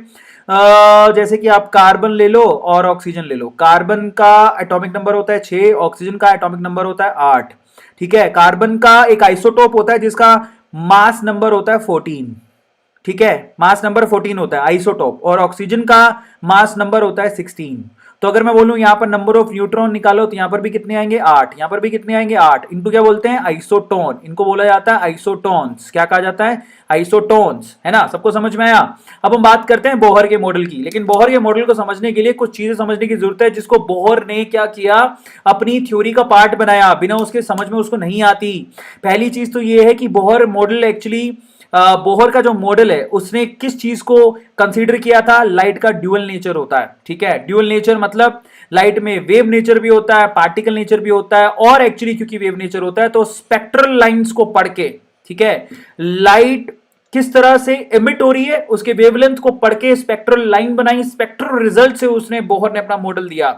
जैसे कि आप कार्बन ले लो और ऑक्सीजन ले लो। कार्बन का एटॉमिक नंबर होता है 6, ऑक्सीजन का एटॉमिक नंबर होता है 8। ठीक है, कार्बन का एक आइसोटोप होता है जिसका मास नंबर होता है 14। ठीक है, मास नंबर 14 होता है आइसोटोप, और ऑक्सीजन का मास नंबर होता है 16। तो अगर मैं बोलूं यहां पर नंबर ऑफ न्यूट्रॉन निकालो तो यहां पर भी कितने आएंगे? 8। यहां पर भी कितने आएंगे? 8। इनको क्या बोलते हैं? आइसोटोन। इनको बोला जाता है आइसोटोन्स। क्या कहा जाता है? आइसोटोन्स, है ना? सबको समझ में आया? अब हम बात करते हैं बोहर के मॉडल की। लेकिन बोहर के मॉडल को समझने के लिए कुछ चीजें समझने की जरूरत है, जिसको बोहर ने क्या किया, अपनी थ्योरी का पार्ट बनाया। बिना उसके समझ में उसको नहीं आती। पहली चीज तो यह है कि बोहर मॉडल एक्चुअली, बोहर का जो मॉडल है उसने किस चीज को कंसीडर किया था? लाइट का ड्यूअल नेचर होता है। ठीक है, ड्यूअल नेचर मतलब लाइट में वेव नेचर भी होता है, पार्टिकल नेचर भी होता है, और एक्चुअली क्योंकि वेव नेचर होता है तो स्पेक्ट्रल लाइंस को पढ़ के, ठीक है, लाइट किस तरह से एमिट हो रही है उसके वेवलेंथ को पढ़ के स्पेक्ट्रल लाइन बनाई। स्पेक्ट्रल रिजल्ट से उसने, बोहर ने अपना मॉडल दिया।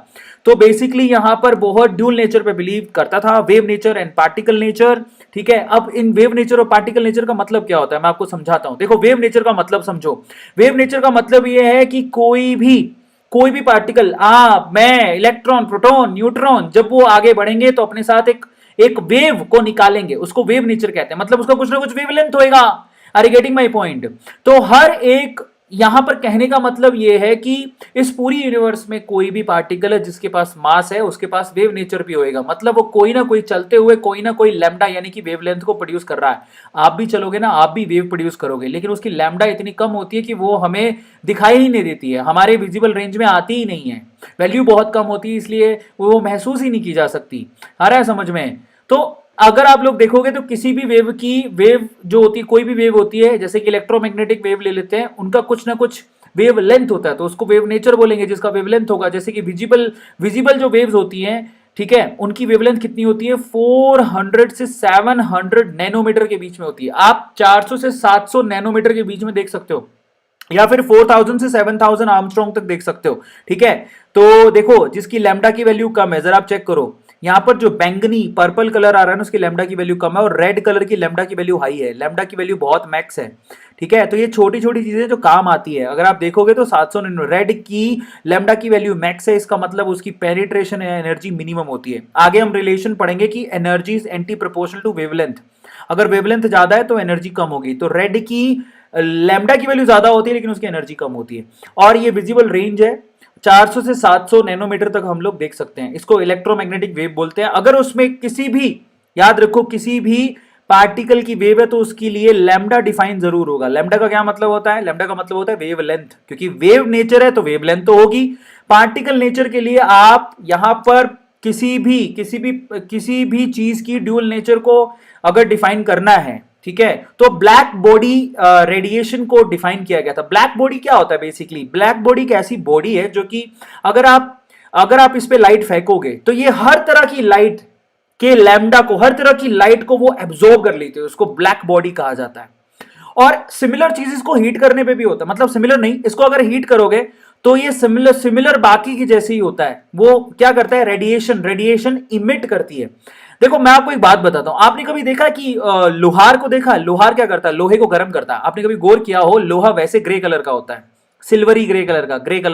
तो बेसिकली यहां पर बोहर ड्यूल नेचर पे बिलीव करता था, wave nature and particle nature. ठीक है, अब इन वेव नेचर और पार्टिकल नेचर का मतलब क्या होता है मैं आपको समझाता हूं। देखो, वेव नेचर का मतलब समझो। वेव नेचर का मतलब यह है कि कोई भी पार्टिकल, आप, मैं, इलेक्ट्रॉन, प्रोटॉन, न्यूट्रॉन, जब वो आगे बढ़ेंगे तो अपने साथ एक वेव को निकालेंगे, उसको वेव नेचर कहते हैं। मतलब उसका कुछ ना कुछ वेवलेंथ होएगा। Are you getting my point? तो हर एक, यहां पर कहने का मतलब यह है कि इस पूरी यूनिवर्स में कोई भी पार्टिकल है जिसके पास मास है, उसके पास वेव नेचर भी होएगा। मतलब वो कोई ना कोई चलते हुए कोई ना कोई लैम्डा यानी कि वेवलेंथ को प्रोड्यूस कर रहा है। आप भी चलोगे ना, आप भी वेव प्रोड्यूस करोगे, लेकिन उसकी लैम्डा इतनी कम होती है कि वो हमें दिखाई ही नहीं देती है, हमारे विजिबल रेंज में आती ही नहीं है। वैल्यू बहुत कम होती है, इसलिए वो महसूस ही नहीं की जा सकती। आ रहा है समझ में? तो अगर आप लोग देखोगे तो किसी भी वेव की, वेव जो होती है, कोई भी वेव होती है, जैसे कि इलेक्ट्रोमैग्नेटिक वेव ले लेते हैं, उनका कुछ ना कुछ वेव लेंथ होता है, तो उसको वेव नेचर बोलेंगे जिसका वेव लेंथ होगा। जैसे कि विजिबल जो वेव्स होती हैं, ठीक है, उनकी वेवलेंथ कितनी होती है? 400 से 700 नैनोमीटर के बीच में होती है। आप 400 से 700 नैनोमीटर के बीच में देख सकते हो, या फिर 4000 से 7000 आर्मस्ट्रॉन्ग तक देख सकते हो। ठीक है, तो देखो, जिसकी लैम्डा की वैल्यू कम है, जरा आप चेक करो, यहां पर जो बैंगनी पर्पल कलर आ रहा है ना, उसकी लैम्डा की वैल्यू कम है, और रेड कलर की लैम्डा की वैल्यू हाई है। लैम्डा की वैल्यू बहुत मैक्स है। ठीक है, तो ये छोटी छोटी चीजें जो काम आती है, अगर आप देखोगे तो 700, रेड की लैम्डा की वैल्यू मैक्स है, इसका मतलब उसकी पेनिट्रेशन एनर्जी मिनिमम होती है। आगे हम रिलेशन पढ़ेंगे कि energy is anti proportional to wavelength. अगर वेवलेंथ ज्यादा है तो एनर्जी कम होगी। तो रेड की लैम्डा की वैल्यू ज्यादा होती है लेकिन उसकी एनर्जी कम होती है। और ये विजिबल रेंज है 400 से 700 नैनोमीटर तक हम लोग देख सकते हैं। इसको इलेक्ट्रोमैग्नेटिक वेव बोलते हैं। अगर उसमें किसी भी, याद रखो, किसी भी पार्टिकल की वेव है तो उसके लिए लैम्डा डिफाइन जरूर होगा। लैम्डा का क्या मतलब होता है? लैम्डा का मतलब होता है वेव लेंथ, क्योंकि वेव नेचर है तो वेव लेंथ तो होगी। पार्टिकल नेचर के लिए आप यहां पर किसी भी चीज की ड्यूअल नेचर को अगर डिफाइन करना है, ठीक है, तो ब्लैक बॉडी रेडिएशन को डिफाइन किया गया था। ब्लैक बॉडी क्या होता है? बेसिकली ब्लैक बॉडी एक ऐसी बॉडी है जो कि अगर आप इस पे लाइट फेंकोगे तो ये हर तरह की लाइट के लैम्डा को, हर तरह की लाइट को वो एब्जॉर्ब कर लेते हैं। उसको ब्लैक बॉडी कहा जाता है। और सिमिलर चीज इसको हीट करने पे भी होता है, मतलब सिमिलर नहीं, इसको अगर हीट करोगे तो ये सिमिलर बाकी की जैसे ही होता है। वो क्या करता है? रेडिएशन इमिट करती है। देखो, मैं आपको एक बात बताता हूं। आपने कभी देखा कि लोहार को देखा? लोहार क्या करता है? लोहे को गर्म करता है। आपने कभी गौर किया हो? लोहा वैसे ग्रे कलर का होता है, सिल्वरी ग्रे कलर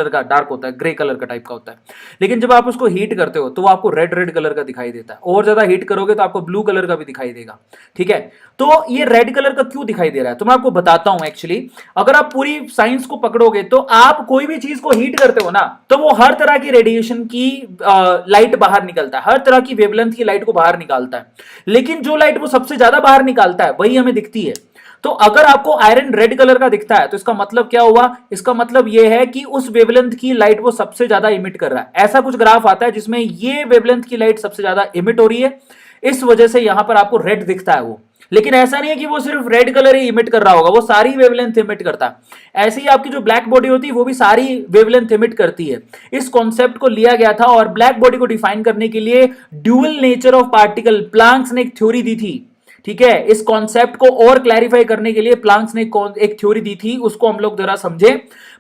का डार्क होता है, ग्रे कलर का टाइप का होता है। लेकिन जब आप उसको हीट करते हो तो वो आपको रेड कलर का दिखाई देता है। और ज्यादा हीट करोगे तो आपको ब्लू कलर का भी दिखाई देगा। ठीक है, तो ये रेड कलर का क्यों दिखाई दे रहा है तो मैं आपको बताता हूं। एक्चुअली अगर आप पूरी साइंस को पकड़ोगे तो आप कोई भी चीज को हीट करते हो ना, तो वो हर तरह की रेडिएशन की लाइट बाहर निकलता है, हर तरह की वेवलेंथ की लाइट को बाहर निकालता है। लेकिन जो लाइट वो सबसे ज्यादा बाहर निकालता है वही हमें दिखती है। तो अगर आपको आयरन रेड कलर का दिखता है तो इसका मतलब क्या हुआ, इसका मतलब यह है कि उस वेवलेंथ की लाइट वो सबसे ज्यादा इमिट कर रहा है। ऐसा कुछ ग्राफ आता है जिसमें ये वेवलेंथ की लाइट सबसे ज्यादा इमिट हो रही है, इस वजह से यहां पर आपको रेड दिखता है वो। लेकिन ऐसा नहीं है कि वो सिर्फ रेड कलर ही इमिट कर रहा होगा, वो सारी वेवलेंथ इमिट करता है। ऐसे ही आपकी जो ब्लैक बॉडी होती है वो भी सारी वेवलेंथ इमिट करती है। इस कॉन्सेप्ट को लिया गया था और ब्लैक बॉडी को डिफाइन करने के लिए dual nature of particle Planck's ने एक थ्योरी दी थी। ठीक है, इस कॉन्सेप्ट को और क्लैरिफाई करने के लिए प्लांक्स ने एक थ्योरी दी थी, उसको हम लोग जरा समझे।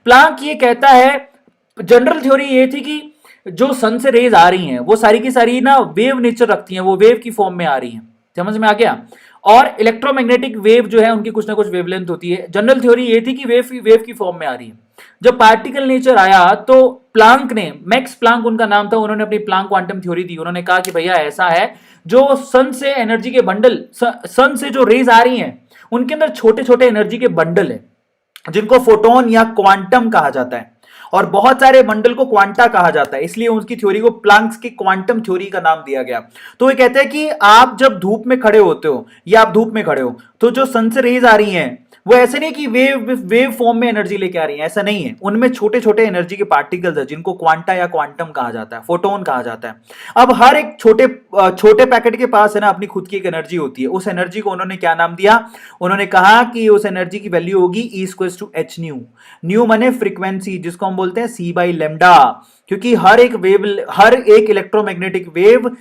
प्लांक ये कहता है, जनरल थ्योरी ये थी कि जो सन से रेज आ रही हैं वो सारी की सारी ना वेव नेचर रखती हैं, वो वेव की फॉर्म में आ रही हैं। समझ में आ गया। और इलेक्ट्रोमैग्नेटिक वेव जो है उनकी कुछ ना कुछ वेवलेंथ होती है। जनरल थ्योरी ये थी कि वेव की फॉर्म में आ रही है। जब पार्टिकल नेचर आया तो प्लांक ने, मैक्स प्लांक उनका नाम था, उन्होंने अपनी प्लांक क्वांटम थ्योरी दी। उन्होंने कहा कि भैया ऐसा है, जो सन से एनर्जी के बंडल, सन से जो रेज आ रही हैं उनके अंदर छोटे छोटे एनर्जी के बंडल है जिनको फोटोन या क्वांटम कहा जाता है, और बहुत सारे बंडल को क्वांटा कहा जाता है, इसलिए उसकी थ्योरी को प्लांक्स की क्वांटम थ्योरी का नाम दिया गया। तो ये कहते हैं कि आप जब धूप में खड़े होते हो या आप धूप में खड़े हो तो जो सन से रेज आ रही हैं वो ऐसे नहीं कि वेव फॉर्म में एनर्जी लेके आ रही है, ऐसा नहीं है। उनमें छोटे छोटे एनर्जी के पार्टिकल्स है जिनको क्वांटा या क्वांटम कहा जाता है, फोटोन कहा जाता है। अब हर एक छोटे पैकेट के पास है ना अपनी खुद की एक एनर्जी होती है। उस एनर्जी को उन्होंने क्या नाम दिया, उन्होंने कहा कि उस एनर्जी की वैल्यू होगी E equals to H nu. Nu माने फ्रीक्वेंसी, जिसको हम बोलते हैं C बाई लेमडा, क्योंकि हर एक इलेक्ट्रोमैग्नेटिक वेव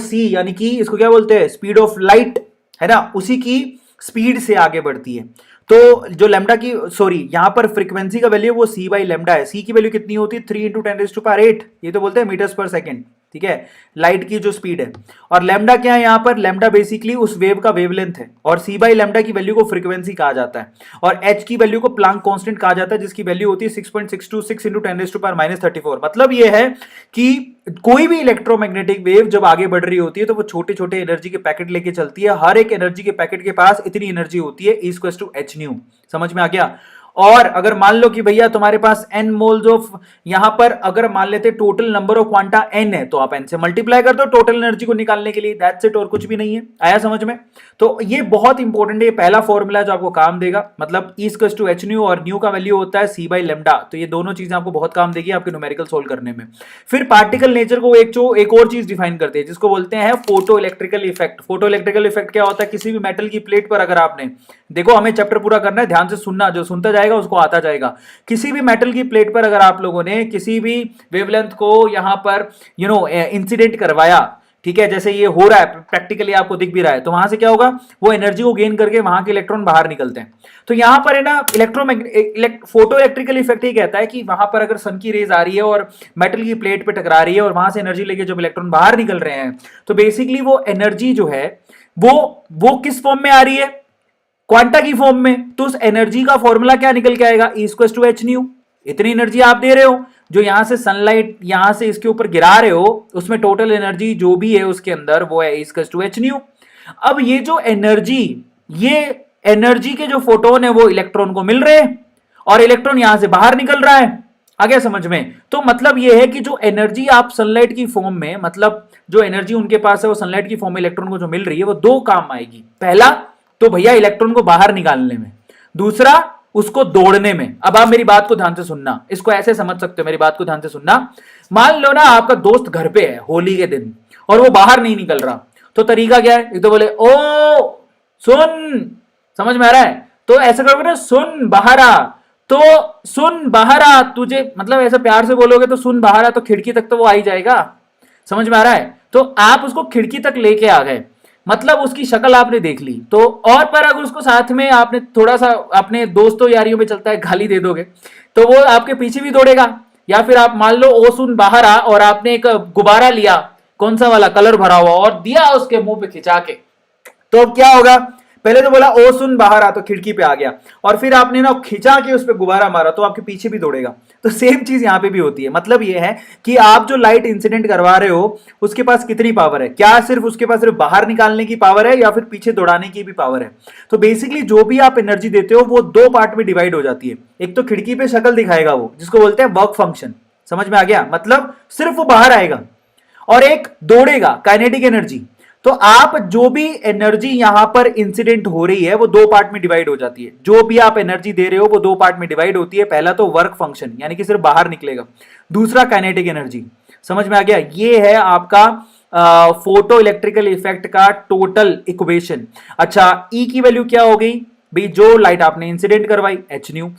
C यानी कि इसको क्या बोलते हैं, स्पीड ऑफ लाइट है ना, उसी की स्पीड से आगे बढ़ती है। तो जो लेमडा की, सॉरी यहां पर फ्रीक्वेंसी का वैल्यू वो C बाई लेमडा है। C की वैल्यू कितनी होती है, 3 × 10⁸, ये तो बोलते हैं मीटर्स पर सेकेंड। ठीक है, लाइट की जो स्पीड है। और लेमडा क्या है यहां पर, लेमडा बेसिकली उस वेव का वेवलेंथ है, और C बाई लेमडा की वैल्यू को फ्रीक्वेंसी कहा जाता है, और H की वैल्यू को प्लांक कांस्टेंट कहा जाता है, जिसकी वैल्यू होती है 6.626 × 10⁻34। मतलब ये है कि कोई भी इलेक्ट्रोमैग्नेटिक वेव जब आगे बढ़ रही होती है तो वो छोटे छोटे एनर्जी के पैकेट लेके चलती है। हर एक एनर्जी के पैकेट के पास इतनी एनर्जी होती है, E equals to H nu. समझ में आ गया। और अगर मान लो कि भैया तुम्हारे पास n मोल्स ऑफ, यहां पर अगर मान लेते total number of quanta n है तो आप n से मल्टीप्लाई कर दो टोटल एनर्जी को निकालने के लिए, दैट्स इट, और कुछ भी नहीं है। आया समझ में। तो ये बहुत इंपॉर्टेंट है, ये पहला फॉर्मूला जो आपको काम देगा, मतलब E equals to H nu, और न्यू का वैल्यू होता है C बाई लेमडा। तो ये दोनों चीजें आपको बहुत काम देगी आपके न्यूमेरिकल सोल्व करने में। फिर पार्टिकल नेचर को एक और चीज डिफाइन करते हैं जिसको बोलते हैं photo electrical effect. Photo electrical effect क्या होता है, किसी भी मेटल की प्लेट पर अगर आपने, देखो हमें चैप्टर पूरा करना है, ध्यान से सुनना, जो सुनता जाएगा उसको आता जाएगा। किसी भी मेटल की प्लेट पर अगर आप लोगों ने किसी भी वेवलेंथ को यहां पर इंसिडेंट करवाया, ठीक है, जैसे ये हो रहा है प्रैक्टिकली आपको दिख भी रहा है, तो वहां से क्या होगा, वो एनर्जी को गेन करके वहां के इलेक्ट्रॉन बाहर निकलते हैं। तो यहां पर है ना फोटो इलेक्ट्रिकल इफेक्ट ही कहता है कि वहां पर अगर सन की रेज आ रही है और मेटल की प्लेट पे टकरा रही है और वहां से एनर्जी लेके जब इलेक्ट्रॉन बाहर निकल रहे हैं, तो बेसिकली वो एनर्जी जो है वो किस फॉर्म में आ रही है, क्वांटा की फॉर्म में। तो उस एनर्जी का फॉर्मूला क्या निकल के आएगा, E equals to H nu. इतनी एनर्जी आप दे रहे हो, जो यहां से सनलाइट यहां से इसके ऊपर गिरा रहे हो, उसमें टोटल एनर्जी जो भी है उसके अंदर वो है E equals to H nu. अब ये जो एनर्जी, ये एनर्जी के जो फोटोन है वो इलेक्ट्रॉन को मिल रहे हैं और इलेक्ट्रॉन यहां से बाहर निकल रहा है। आ गया समझ में। तो मतलब ये है कि जो एनर्जी आप सनलाइट की फॉर्म में, मतलब जो एनर्जी उनके पास है वो सनलाइट की फॉर्म में इलेक्ट्रॉन को जो मिल रही है वो दो काम आएगी। पहला तो भैया इलेक्ट्रॉन को बाहर निकालने में, दूसरा उसको दौड़ने में। अब आप मेरी बात को ध्यान से सुनना, इसको ऐसे समझ सकते हो, मेरी बात को ध्यान से सुनना। मान लो ना आपका दोस्त घर पे है होली के दिन और वो बाहर नहीं निकल रहा, तो तरीका क्या है, एक तो बोले ओ सुन, समझ में आ रहा है, तो ऐसा करोगे ना, सुन बाहर आ, तो सुन बाहर आ, तुझे मतलब ऐसा प्यार से बोलोगे तो सुन बाहर आ, तो खिड़की तक तो वो आ ही जाएगा। समझ में आ रहा है। तो आप उसको खिड़की तक लेके आ गए, मतलब उसकी शक्ल आपने देख ली, तो और पर अगर उसको साथ में आपने थोड़ा सा अपने दोस्तों यारियों में चलता है गाली दे दोगे तो वो आपके पीछे भी दौड़ेगा। या फिर आप मान लो ओ सुन बाहर आ और आपने एक गुब्बारा लिया, कौन सा वाला, कलर भरा हुआ, और दिया उसके मुंह पे खिंचा के, तो अब क्या होगा, पहले तो बोला ओ सुन बाहर आ तो खिड़की पे आ गया, और फिर आपने ना खिंचा के उस पे गुब्बारा मारा तो आपके पीछे भी दौड़ेगा। तो सेम चीज यहां पे भी होती है। मतलब ये है कि आप जो लाइट इंसिडेंट करवा रहे हो उसके पास कितनी पावर है, क्या सिर्फ उसके पास सिर्फ बाहर निकालने की पावर है या फिर पीछे दौड़ाने की भी पावर है। तो बेसिकली जो भी आप एनर्जी देते हो वो दो पार्ट में डिवाइड हो जाती है। एक तो खिड़की पे शक्ल दिखाएगा वो, जिसको बोलते हैं वर्क फंक्शन, समझ में आ गया, मतलब सिर्फ वो बाहर आएगा, और एक दौड़ेगा, काइनेटिक एनर्जी। तो आप जो भी एनर्जी यहां पर इंसिडेंट हो रही है वो दो पार्ट में डिवाइड हो जाती है। जो भी आप एनर्जी दे रहे हो वो दो पार्ट में डिवाइड होती है। पहला तो वर्क फंक्शन यानी कि सिर्फ बाहर निकलेगा, दूसरा काइनेटिक एनर्जी। समझ में आ गया? ये है आपका फोटो इलेक्ट्रिकल इफेक्ट का टोटल इक्वेशन। अच्छा, ई की वैल्यू क्या हो गई भाई? जो लाइट आपने इंसिडेंट करवाई एच न्यू,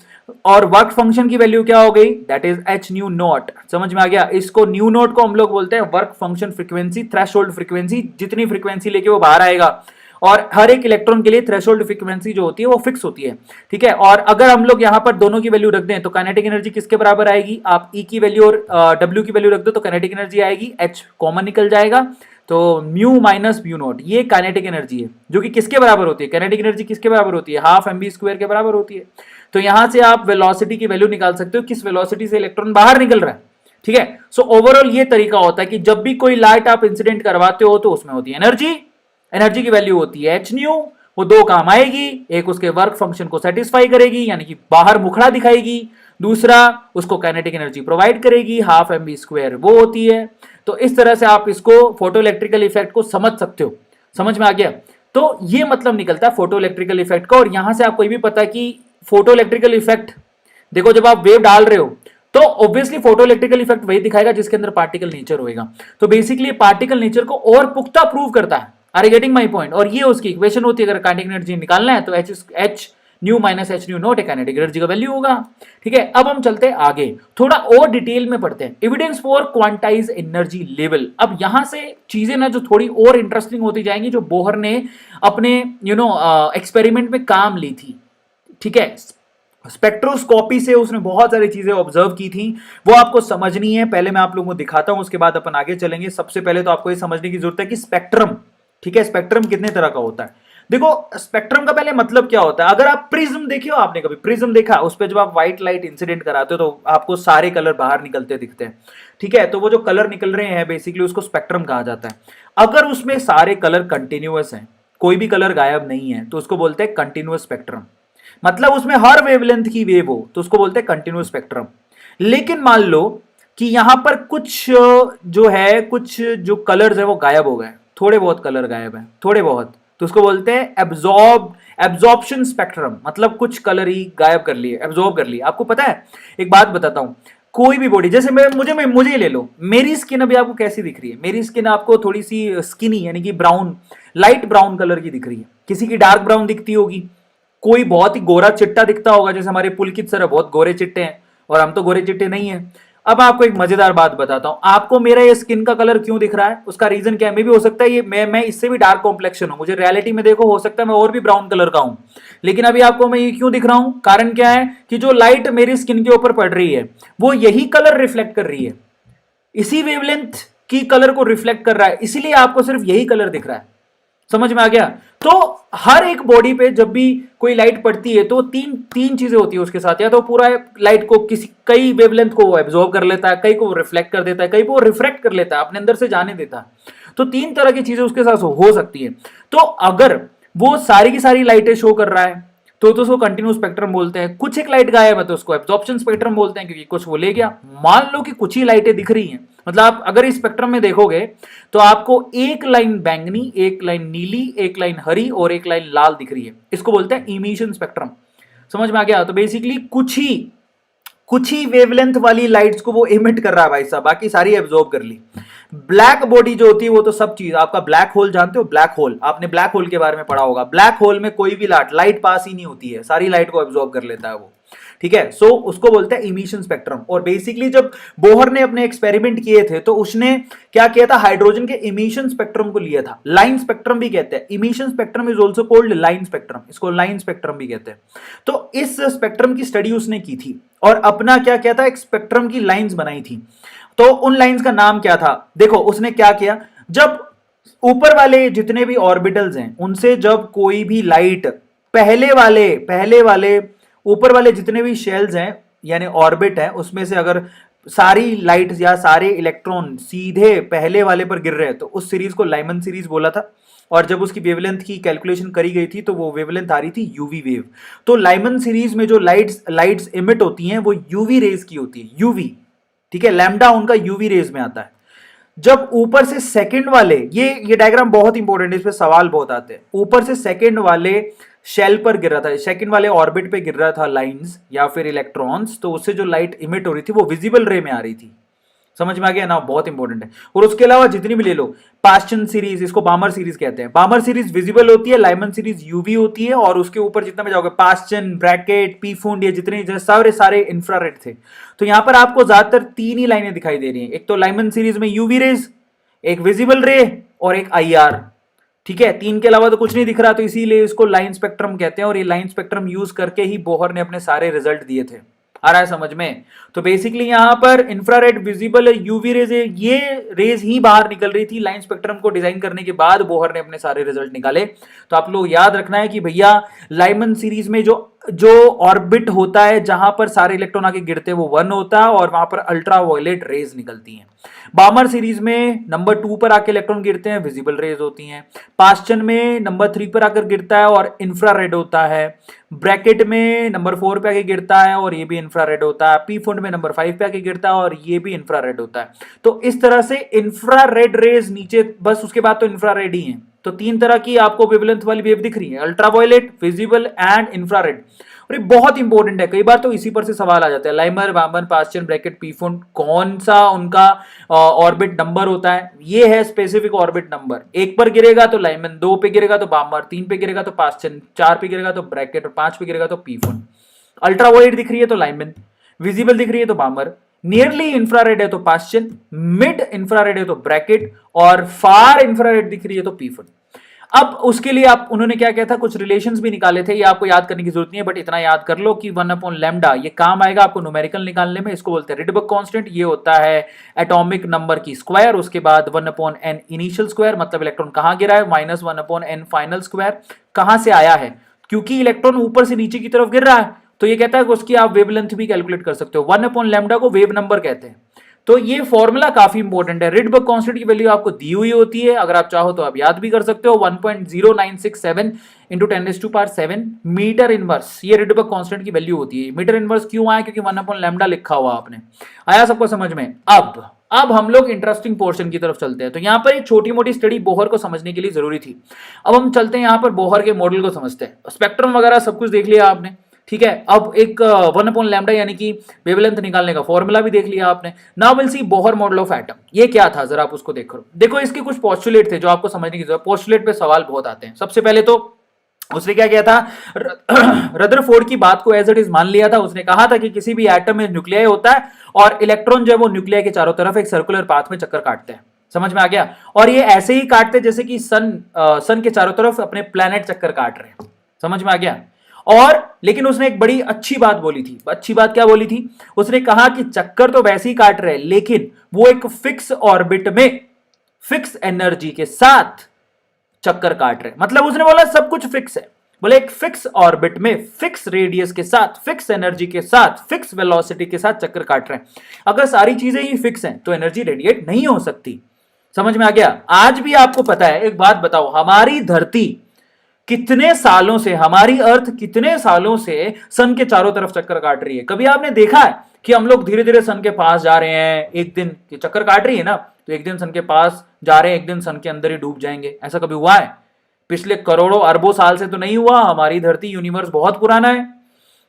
और वर्क फंक्शन की वैल्यू क्या हो गई? That is H new not. समझ में आ गया? इसको न्यू नॉट को हम लोग बोलते हैं work function frequency, threshold frequency. जितनी फ्रीक्वेंसी लेके वो बाहर आएगा, और हर एक इलेक्ट्रॉन के लिए थ्रेशोल्ड फ्रीक्वेंसी जो होती है वो फिक्स होती है। ठीक है, और अगर हम लोग यहां पर दोनों की वैल्यू रख दें तो काइनेटिक एनर्जी किसके बराबर आएगी? आप ई की वैल्यू और डब्ल्यू की वैल्यू रख दो तो काइनेटिक एनर्जी आएगी, एच कॉमन निकल जाएगा, तो म्यू माइनस म्यू नॉट। ये काइनेटिक एनर्जी है जो कि किसके बराबर होती है? काइनेटिक एनर्जी किसके बराबर होती है? हाफ एम बी स्क्वायर के बराबर होती है। तो यहां से आप वेलोसिटी की वैल्यू निकाल सकते हो, किस वेलोसिटी से इलेक्ट्रॉन बाहर निकल रहा है। ठीक है, सो ओवरऑल ये तरीका होता है कि जब भी कोई लाइट आप इंसिडेंट करवाते हो तो उसमें होती है एनर्जी, एनर्जी की वैल्यू होती है एच न्यू। वो दो काम आएगी, एक उसके वर्क फंक्शन को सेटिस्फाई करेगी यानी कि बाहर मुखड़ा दिखाएगी, दूसरा उसको काइनेटिक एनर्जी प्रोवाइड करेगी, हाफ एम बी स्क्वायर वो होती है। तो इस तरह से आप इसको फोटो इलेक्ट्रिकल इफेक्ट को समझ सकते हो। समझ में आ गया? तो ये मतलब निकलता है फोटो इलेक्ट्रिकल इफेक्ट का। और यहां से आपको ये भी पता है कि फोटो इलेक्ट्रिकल इफेक्ट, देखो जब आप वेव डाल रहे हो तो ऑब्वियसली फोटो इलेक्ट्रिकल इफेक्ट वही दिखाएगा जिसके अंदर पार्टिकल नेचर होएगा। तो बेसिकली पार्टिकल नेचर को और पुख्ता प्रूव करता है। Are you getting my point? और ये उसकी इक्वेशन होती है। अगर काइनेटिक एनर्जी निकालना है तो H new minus H new not kinetic energy का वैल्यू होगा। ठीक है, अब हम चलते हैं आगे, थोड़ा और डिटेल में पढ़ते हैं। Evidence for quantize energy level. अब यहां से चीजें ना जो थोड़ी और इंटरेस्टिंग होती जाएंगी, जो बोहर ने अपने एक्सपेरिमेंट में काम ली थी। ठीक है, स्पेक्ट्रोस्कोपी से उसने बहुत सारी चीजें ऑब्जर्व की थी, वो आपको समझनी है। पहले मैं आप लोगों को दिखाता हूं, उसके बाद अपन आगे चलेंगे। सबसे पहले तो आपको ये समझने की जरूरत है कि स्पेक्ट्रम, ठीक है, स्पेक्ट्रम कितने तरह का होता है। देखो स्पेक्ट्रम का पहले मतलब क्या होता है। अगर आप प्रिज्म देखे हो, आपने कभी प्रिज्म देखा? उस पर जब आप व्हाइट लाइट इंसिडेंट कराते हो तो आपको सारे कलर बाहर निकलते दिखते हैं। ठीक है, तो वो जो कलर निकल रहे हैं बेसिकली उसको स्पेक्ट्रम कहा जाता है। अगर उसमें सारे कलर कंटिन्यूअस हैं, कोई भी कलर गायब नहीं है, तो उसको बोलते हैं कंटिन्यूअस स्पेक्ट्रम। मतलब उसमें हर वेवलेंथ की वेव हो तो उसको बोलते हैं कंटिन्यूअस स्पेक्ट्रम। लेकिन मान लो कि यहां पर कुछ जो है, कुछ जो कलर्स है वो गायब हो गए, थोड़े बहुत कलर गायब है, थोड़े बहुत, तो उसको बोलते हैं एब्जॉर्प्शन स्पेक्ट्रम। मतलब कुछ कलर ही गायब कर लिए, एब्जॉर्ब कर लिए। आपको पता है, एक बात बताता हूं, कोई भी बॉडी, जैसे मुझे ले लो, मेरी स्किन अभी आपको कैसी दिख रही है? मेरी स्किन आपको थोड़ी सी स्किनी यानी कि ब्राउन, लाइट ब्राउन कलर की दिख रही है। किसी की डार्क ब्राउन दिखती होगी, कोई बहुत ही गोरा चिट्टा दिखता होगा, जैसे हमारे पुलकित सर बहुत गोरे चिट्टे हैं और हम तो गोरे चिट्टे नहीं है। अब आपको एक मजेदार बात बताता हूं, आपको मेरा ये स्किन का कलर क्यों दिख रहा है? उसका रीजन क्या है? मे भी हो सकता है ये मैं इससे भी डार्क कॉम्प्लेक्शन हूं, मुझे रियलिटी में देखो हो सकता है मैं और भी ब्राउन कलर का हूं, लेकिन अभी आपको मैं ये क्यों दिख रहा हूं? कारण क्या है कि जो लाइट मेरी स्किन के ऊपर पड़ रही है वो यही कलर रिफ्लेक्ट कर रही है, इसी वेवलेंथ की कलर को रिफ्लेक्ट कर रहा है, इसीलिए आपको सिर्फ यही कलर दिख रहा है। समझ में आ गया? तो हर एक बॉडी पे जब भी कोई लाइट पड़ती है तो तीन तीन चीजें होती है उसके साथ। या तो पूरा लाइट को कई वेवलेंथ को एब्जॉर्ब कर लेता है, कई को रिफ्लेक्ट कर देता है, कई को रिफ्रैक्ट कर लेता है, अपने अंदर से जाने देता है। तो तीन तरह की चीजें उसके साथ हो सकती है। तो अगर वो सारी की सारी लाइटें शो कर रहा है तो उसको कंटिन्यूस स्पेक्ट्रम बोलते हैं। कुछ एक लाइट गायब है तो उसको एब्जॉर्प्शन स्पेक्ट्रम बोलते हैं, क्योंकि कुछ वो ले गया। मान लो कि कुछ ही लाइटें दिख रही हैं, मतलब आप अगर इस स्पेक्ट्रम में देखोगे तो आपको एक लाइन बैंगनी, एक लाइन नीली, एक लाइन हरी और एक लाइन लाल दिख रही है। इसको बोलते हैं इमिशन स्पेक्ट्रम। समझ में आ गया? तो बेसिकली कुछ ही वेवलेंथ वाली लाइट्स को वो इमिट कर रहा है भाई साहब, बाकी सारी एब्जॉर्ब कर ली। ब्लैक बॉडी जो होती है वो तो सब चीज, आपका ब्लैक होल जानते हो? ब्लैक होल, आपने ब्लैक होल के बारे में पढ़ा होगा। ब्लैक होल में कोई भी लाइट पास ही नहीं होती है, सारी लाइट को एब्जॉर्ब कर लेता है वो। ठीक है, सो उसको बोलते हैं इमिशन स्पेक्ट्रम। और बेसिकली जब बोहर ने अपने एक्सपेरिमेंट किए थे तो उसने क्या किया था? हाइड्रोजन के इमिशन स्पेक्ट्रम को लिया था। लाइन स्पेक्ट्रम भी कहते हैं, emission spectrum is also called line spectrum, इसको लाइन स्पेक्ट्रम भी कहते हैं। तो इस स्पेक्ट्रम की स्टडी उसने की थी और अपना क्या किया था? एक स्पेक्ट्रम की लाइंस बनाई थी। तो उन लाइंस का नाम क्या था? देखो उसने क्या किया, जब ऊपर वाले जितने भी ऑर्बिटल्स हैं उनसे जब कोई भी लाइट पहले वाले ऊपर वाले जितने भी शेल्स हैं यानी ऑर्बिट है, उसमें से अगर सारी लाइट या सारे इलेक्ट्रॉन सीधे पहले वाले पर गिर रहे हैं तो उस सीरीज को लाइमन सीरीज बोला था। और जब उसकी वेवलेंथ की कैलकुलेशन करी गई थी तो वो वेवलेंथ आ रही थी यूवी वेव। तो लाइमन सीरीज में जो लाइट्स इमिट होती हैं वो यूवी रेज की होती है, यूवी। ठीक है, लैम्डा उनका यूवी रेज में आता है। जब ऊपर से सेकंड वाले, ये डायग्राम बहुत इंपॉर्टेंट है, इस पे सवाल बहुत आते हैं। ऊपर से सेकंड वाले शेल पर गिर रहा था, सेकंड वाले ऑर्बिट पे गिर रहा था लाइंस या फिर इलेक्ट्रॉन्स, तो उससे जो लाइट इमिट हो रही थी वो विजिबल रे में आ रही थी। समझ में आ गया ना, बहुत इंपॉर्टेंट है। और उसके अलावा जितनी भी ले लो, पास्चन सीरीज, इसको बामर सीरीज कहते हैं। बामर सीरीज विजिबल होती है, लाइमन सीरीज यूवी होती है, और उसके ऊपर जितना भी जाओगे पास्चन, ब्रैकेट, पीफुंड, ये जितने सारे सारे इंफ्रारेड थे। तो यहां पर आपको ज्यादातर तीन ही लाइनें दिखाई दे रही हैं, एक तो लाइमन सीरीज में यूवी रेज, एक विजिबल रे और एक आईआर। ठीक है, तीन के अलावा तो कुछ नहीं दिख रहा, तो इसीलिए इसको लाइन स्पेक्ट्रम कहते हैं। और ये लाइन स्पेक्ट्रम यूज करके ही बोहर ने अपने सारे रिजल्ट दिए थे। आ रहा है समझ में? तो बेसिकली यहां पर इंफ्रारेड, विजिबल, यूवी रेज, ये रेज ही बाहर निकल रही थी। लाइन स्पेक्ट्रम को डिजाइन करने के बाद बोहर ने अपने सारे रिजल्ट निकाले। तो आप लोग याद रखना है कि भैया लाइमन सीरीज में जो जो ऑर्बिट होता है जहां पर सारे इलेक्ट्रॉन आके गिरते हैं वो 1 होता है, और वहां पर अल्ट्रा वायलेट रेज निकलती हैं। बामर सीरीज में नंबर 2 पर आके इलेक्ट्रॉन गिरते हैं, विजिबल रेज होती हैं। पास्चन में नंबर 3 पर आकर गिरता है और इंफ्रारेड होता है। ब्रैकेट में नंबर 4 पे आके गिरता है और ये भी इंफ्रारेड होता है। पी फुंड में नंबर 5 पे आके गिरता है और ये भी इंफ्रारेड होता है। तो इस तरह से इंफ्रारेड रेज नीचे, बस उसके बाद तो इंफ्रारेड ही है। तो तीन तरह की आपको वेवलेंथ वाली वेव दिख रही है, अल्ट्रावायलेट, विजिबल एंड इंफ्रारेड। और ये बहुत इंपॉर्टेंट है, कई बार तो इसी पर से सवाल आ जाता है। लाइमर, बामर, पास्चन, ब्रैकेट, पीफुंड, कौन सा उनका ऑर्बिट नंबर होता है? ये है स्पेसिफिक ऑर्बिट नंबर। 1 पर गिरेगा तो लाइमन, 2 पे गिरेगा तो बामर, 3 पे गिरेगा तो पास्चन, 4 पे गिरेगा तो ब्रैकेट और 5 पे गिरेगा तो पीफुंड। अल्ट्रावायलेट दिख रही है तो लाइमन, विजिबल दिख रही है तो बामर, नियरली इंफ्रारेड है तो पास्चन, मिड इंफ्रारेड है तो ब्रैकेट, और फार इंफ्रारेड दिख रही है तो पीफुंड। अब उसके लिए आप, उन्होंने क्या किया था, कुछ रिलेशंस भी निकाले थे। ये आपको याद करने की जरूरत नहीं है, बट इतना याद कर लो कि 1/λ ये काम आएगा आपको न्यूमेरिकल निकालने में। इसको बोलते हैं रिडबर्ग कांस्टेंट। ये होता है एटॉमिक नंबर की स्क्वायर, उसके बाद 1/n इनिशियल स्क्वायर, मतलब इलेक्ट्रॉन कहां गिरा है, माइनस 1/n फाइनल स्क्वायर, कहां से आया है, क्योंकि इलेक्ट्रॉन ऊपर से नीचे की तरफ गिर रहा है, तो ये कहता है कि उसकी आप वेवलेंथ भी कैलकुलेट कर सकते हो। 1/λ को वेव नंबर कहते हैं। तो ये फॉर्मूला काफी इंपॉर्टेंट है। रिडबर्ग कांस्टेंट की वैल्यू आपको दी हुई होती है, अगर आप चाहो तो आप याद भी कर सकते हो। 1.0967 इंटू 10⁻⁷ मीटर इनवर्स, ये रिडबर्ग कांस्टेंट की वैल्यू होती है। मीटर इनवर्स क्यों आया? क्योंकि 1/λ लिखा हुआ आपने। आया सबको समझ में? अब हम लोग इंटरेस्टिंग पोर्शन की तरफ चलते हैं। तो यहां पर एक छोटी मोटी स्टडी बोहर को समझने के लिए जरूरी थी। अब हम चलते हैं यहां पर बोहर के मॉडल को समझते हैं। स्पेक्ट्रम वगैरह सब कुछ देख लिया आपने, ठीक है। अब एक 1/λ यानी कि वेवलेंथ निकालने का फॉर्मूला भी देख लिया आपने। Now will see Bohr model of atom. ये क्या था जरा आप उसको देखो। देखो इसके कुछ पोस्टुलेट थे जो आपको समझने की जरूरत। पोस्टुलेट पे सवाल बहुत आते हैं। सबसे पहले तो उसने क्या किया था, रदरफोर्ड की बात को एज इट इज मान लिया था। उसने कहा था कि किसी भी एटम में न्यूक्लियाई होता है और इलेक्ट्रॉन जो है वो न्यूक्लियाई के चारों तरफ एक सर्कुलर पाथ में चक्कर काटते हैं। समझ में आ गया? और ये ऐसे ही काटते जैसे कि सन के चारों तरफ अपने प्लैनेट चक्कर काट रहे हैं। समझ में आ गया? और लेकिन उसने एक बड़ी अच्छी बात बोली थी। अच्छी बात क्या बोली थी? उसने कहा कि चक्कर तो वैसे ही काट रहे हैं, लेकिन वो एक फिक्स ऑर्बिट में फिक्स एनर्जी के साथ चक्कर काट रहे हैं। मतलब उसने बोला सब कुछ फिक्स है। बोले एक फिक्स ऑर्बिट में फिक्स रेडियस के साथ, फिक्स एनर्जी के साथ, फिक्स वेलोसिटी के साथ चक्कर काट रहे हैं। अगर सारी चीजें ही फिक्स हैं तो एनर्जी रेडिएट नहीं हो सकती। समझ में आ गया? आज भी आपको पता है, एक बात बताओ, हमारी धरती कितने सालों से, हमारी अर्थ कितने सालों से सन के चारों तरफ चक्कर काट रही है? कभी आपने देखा है कि हम लोग धीरे धीरे सन के पास जा रहे हैं? एक दिन की चक्कर काट रही है ना, तो एक दिन सन के पास जा रहे हैं, एक दिन सन के अंदर ही डूब जाएंगे। ऐसा कभी हुआ है? पिछले करोड़ों अरबों साल से तो नहीं हुआ। हमारी धरती, यूनिवर्स बहुत पुराना है,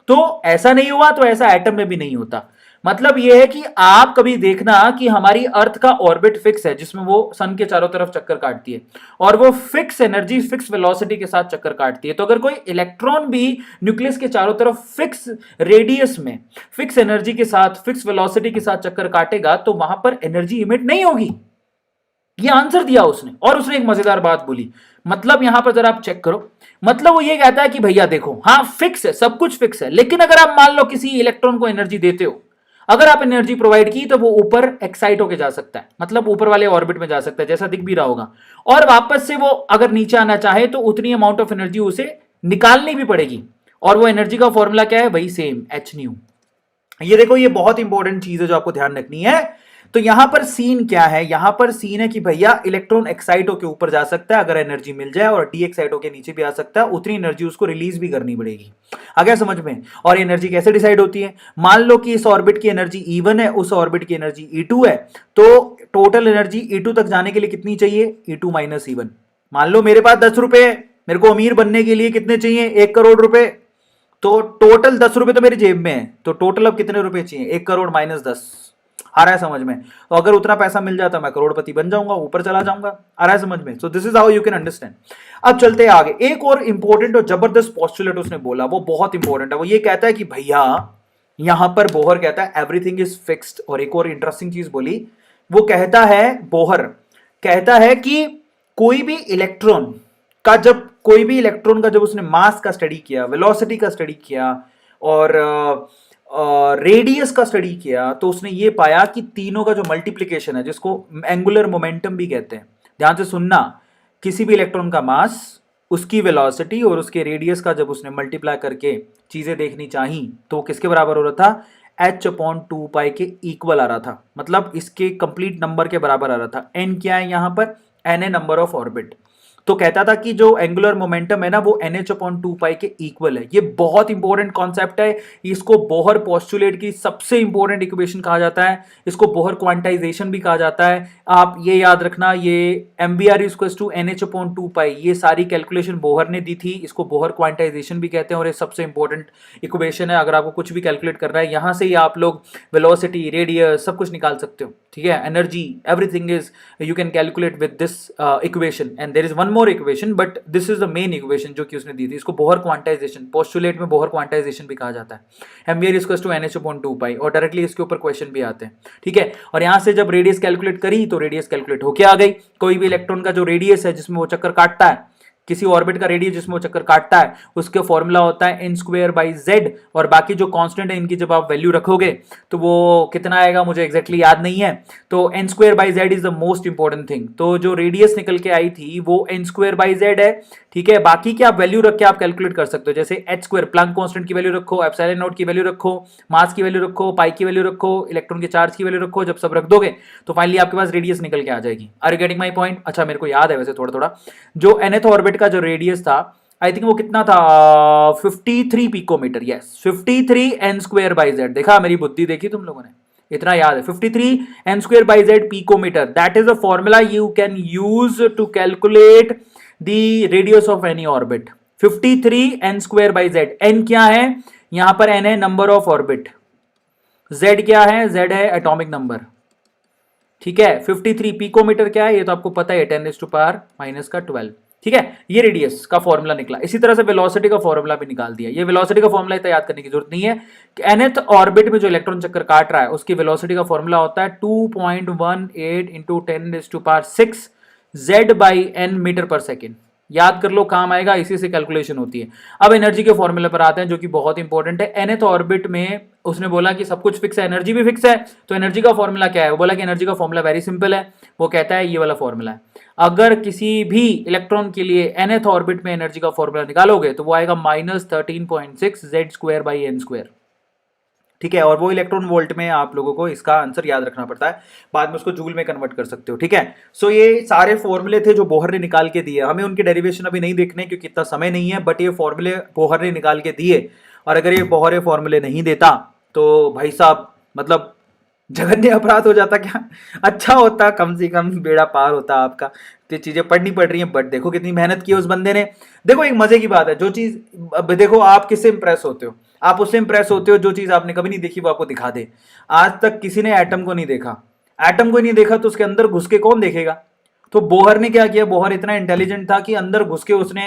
तो ऐसा नहीं हुआ। तो ऐसा एटम में भी नहीं होता। मतलब यह है कि आप कभी देखना कि हमारी अर्थ का ऑर्बिट फिक्स है, जिसमें वो सन के चारों तरफ चक्कर काटती है, और वो फिक्स एनर्जी, फिक्स वेलोसिटी के साथ चक्कर काटती है। तो अगर कोई इलेक्ट्रॉन भी न्यूक्लियस के चारों तरफ फिक्स रेडियस में, फिक्स एनर्जी के साथ, फिक्स वेलोसिटी के साथ चक्कर काटेगा, तो वहां पर एनर्जी इमिट नहीं होगी। ये आंसर दिया उसने। और उसने एक मजेदार बात बोली। मतलब यहां पर जरा आप चेक करो। मतलब वो ये कहता है कि भैया देखो, हाँ फिक्स है, सब कुछ फिक्स है, लेकिन अगर आप मान लो किसी इलेक्ट्रॉन को एनर्जी देते हो, अगर आप एनर्जी प्रोवाइड की, तो वो ऊपर एक्साइट होके जा सकता है, मतलब ऊपर वाले ऑर्बिट में जा सकता है, जैसा दिख भी रहा होगा। और वापस से वो अगर नीचे आना चाहे तो उतनी अमाउंट ऑफ एनर्जी उसे निकालनी भी पड़ेगी। और वो एनर्जी का फॉर्मूला क्या है? वही सेम, एच न्यू। ये देखो, ये बहुत इंपॉर्टेंट चीज है जो आपको ध्यान रखनी है। तो यहां पर सीन क्या है, यहां पर सीन है कि भैया इलेक्ट्रॉन एक्साइट होकर ऊपर जा सकता है अगर एनर्जी मिल जाए, और डी एक्साइट होकर नीचे भी आ सकता है, उतनी एनर्जी उसको रिलीज भी करनी पड़ेगी। आ गया समझ में? और एनर्जी कैसे डिसाइड होती है? मान लो कि इस ऑर्बिट की एनर्जी E1 है, उस ऑर्बिट की एनर्जी E2 है, तो टोटल एनर्जी E2 तक जाने के लिए कितनी चाहिए? E2 minus E1। मान लो मेरे पास 10 रुपए है, मेरे को अमीर बनने के लिए कितने चाहिए? 1 करोड़ रुपए। तो टोटल 10 रुपए तो मेरी जेब में है, तो टोटल अब कितने रुपए चाहिए? 1 करोड़ माइनस 10। आ रहा है समझ में? तो अगर उतना पैसा मिल जाता मैं करोड़पति बन जाऊंगा, ऊपर चला जाऊंगा। आ रहा है समझ में? So this is how you can understand. अब चलते हैं आगे। एक और इंपॉर्टेंट और जबरदस्त पोस्टुलेट उसने बोला, वो बहुत इंपॉर्टेंट है। वो ये कहता है कि भैया यहां पर बोहर कहता है एवरीथिंग इज फिक्स्ड। और एक और इंटरेस्टिंग चीज बोली, वो कहता है, बोहर कहता है कि कोई भी इलेक्ट्रॉन का जब उसने मास का स्टडी किया, वेलोसिटी का स्टडी किया और रेडियस का स्टडी किया, तो उसने ये पाया कि तीनों का जो मल्टीप्लीकेशन है, जिसको एंगुलर मोमेंटम भी कहते हैं, ध्यान से सुनना, किसी भी इलेक्ट्रॉन का मास, उसकी वेलोसिटी और उसके रेडियस का जब उसने मल्टीप्लाई करके चीजें देखनी चाही, तो किसके बराबर हो रहा था? h/2 के इक्वल आ रहा था। मतलब इसके कंप्लीट नंबर के बराबर आ रहा था। n क्या है यहां पर? n है नंबर ऑफ ऑर्बिट। तो कहता था कि जो एंगुलर मोमेंटम है ना, वो NH/2 के इक्वल है। ये बहुत इंपॉर्टेंट कॉन्सेप्ट है। इसको बोहर पोस्टुलेट की सबसे इंपॉर्टेंट इक्वेशन कहा जाता है। इसको बोहर क्वांटाइजेशन भी कहा जाता है। आप ये याद रखना, ये MBR = NH/2, ये सारी कैलकुलेशन बोहर ने दी थी। इसको बोहर क्वांटाइजेशन भी कहते हैं और ये सबसे इंपॉर्टेंट इक्वेशन है। अगर आपको कुछ भी कैलकुलेट करना है, यहां से ही आप लोग वेलोसिटी, रेडियस सब कुछ निकाल सकते हो। ठीक है, energy, everything is you can calculate with this equation. And there is one more equation, but this is the main equation जो कि उसने दी थी। इसको बोहर क्वांटाइजेशन, पोस्टुलेट में बोहर क्वांटाइजेशन भी कहा जाता है। MBR = NH/2 और डायरेक्टली इसके ऊपर क्वेश्चन भी आते हैं। ठीक है, और यहां से जब रेडियस कैलकुलेट करी तो रेडियस कैलकुलेट होके आ गई। कोई भी इलेक्ट्रॉन का जो रेडियस है जिसमें वो चक्कर काटता है, किसी ऑर्बिट का रेडियस जिसमें वो चक्कर काटता है, उसके फॉर्मूला होता है n²/z। और बाकी जो कांस्टेंट है इनकी जब आप वैल्यू रखोगे तो वो कितना आएगा मुझे एग्जैक्टली याद नहीं है। तो n²/z is the most important thing. तो जो रेडियस निकल के आई थी वो n²/z है। ठीक है, बाकी की आप वैल्यू रख के आप कैलकुलेट कर सकते हो, जैसे h², प्लैंक कांस्टेंट की वैल्यू रखो, एप्सिलॉन नॉट की वैल्यू रखो, मास की वैल्यू रखो, पाई की वैल्यू रखो, इलेक्ट्रॉन के चार्ज की वैल्यू रखो। जब सब रख दोगे तो फाइनली आपके पास रेडियस निकल के आ जाएगी। Are you getting my point? अच्छा, मेरे को याद है वैसे थोड़ा थोड़ा, जो nth ऑर्बिट का जो रेडियस था, आई थिंक वो कितना था? 53 पिकोमीटर। Yes, 53 n²/z। देखा, मेरी बुद्धि देखी तुम लोगों ने? इतना याद है, 53 n²/z picometer. That is a formula you can use to calculate the radius of any orbit. 53 n²/z। n क्या है यहां पर? n है नंबर ऑफ ऑर्बिट। z क्या है? z है एटॉमिक नंबर। ठीक है, 53 पिकोमीटर क्या है? ये तो आपको पता है, 10⁻⁻12। ठीक है, ये रेडियस का फॉर्मूला निकला। इसी तरह से वेलोसिटी का फॉर्मूला भी निकाल दिया। ये वेलोसिटी का फॉर्मूला इतना याद करने की जरूरत नहीं है कि nth ऑर्बिट में जो इलेक्ट्रॉन चक्कर काट रहा है उसकी वेलोसिटी का फॉर्मूला होता है 2.18 × 10⁶ z/n मीटर पर सेकेंड। याद कर लो, काम आएगा, इसी से कैलकुलेशन होती है। अब एनर्जी के फॉर्मूले पर आते हैं जो कि बहुत इंपॉर्टेंट है। nth ऑर्बिट में उसने बोला कि सब कुछ फिक्स है, एनर्जी भी फिक्स है, तो एनर्जी का फॉर्मूला क्या है? वो बोला कि एनर्जी का फॉर्मूला वेरी सिंपल है। वो कहता है ये वाला फॉर्मूला है। अगर किसी भी इलेक्ट्रॉन के लिए nth ऑर्बिट में एनर्जी का फॉर्मूला निकालोगे तो वो आएगा -13.6 z²/n²। ठीक है, और वो इलेक्ट्रॉन वोल्ट में आप लोगों को इसका आंसर याद रखना पड़ता है, बाद में उसको जूल में कन्वर्ट कर सकते हो। ठीक है, सो ये सारे फॉर्मूले थे जो बोहर ने निकाल के दिए। हमें उनके डेरिवेशन अभी नहीं देखने क्योंकि इतना समय नहीं है, बट ये फॉर्मूले बोहर ने निकाल के दिए। और अगर ये बोहर ये फॉर्मूले नहीं देता तो भाई साहब, मतलब जघन्य अपराध हो जाता क्या? अच्छा होता, कम से कम बेड़ा पार होता आपका। तो चीजें पढ़नी पड़ रही हैं, बट देखो कितनी मेहनत की उस बंदे ने। देखो, एक मजे की बात है, जो चीज, अब देखो आप किससे इंप्रेस होते हो? आप उससे इंप्रेस होते हो जो चीज आपने कभी नहीं देखी वो आपको दिखा दे। आज तक किसी ने एटम को नहीं देखा, एटम को नहीं देखा तो उसके अंदर घुस के कौन देखेगा? तो बोहर ने क्या किया? बोहर इतना इंटेलिजेंट था कि अंदर घुस के उसने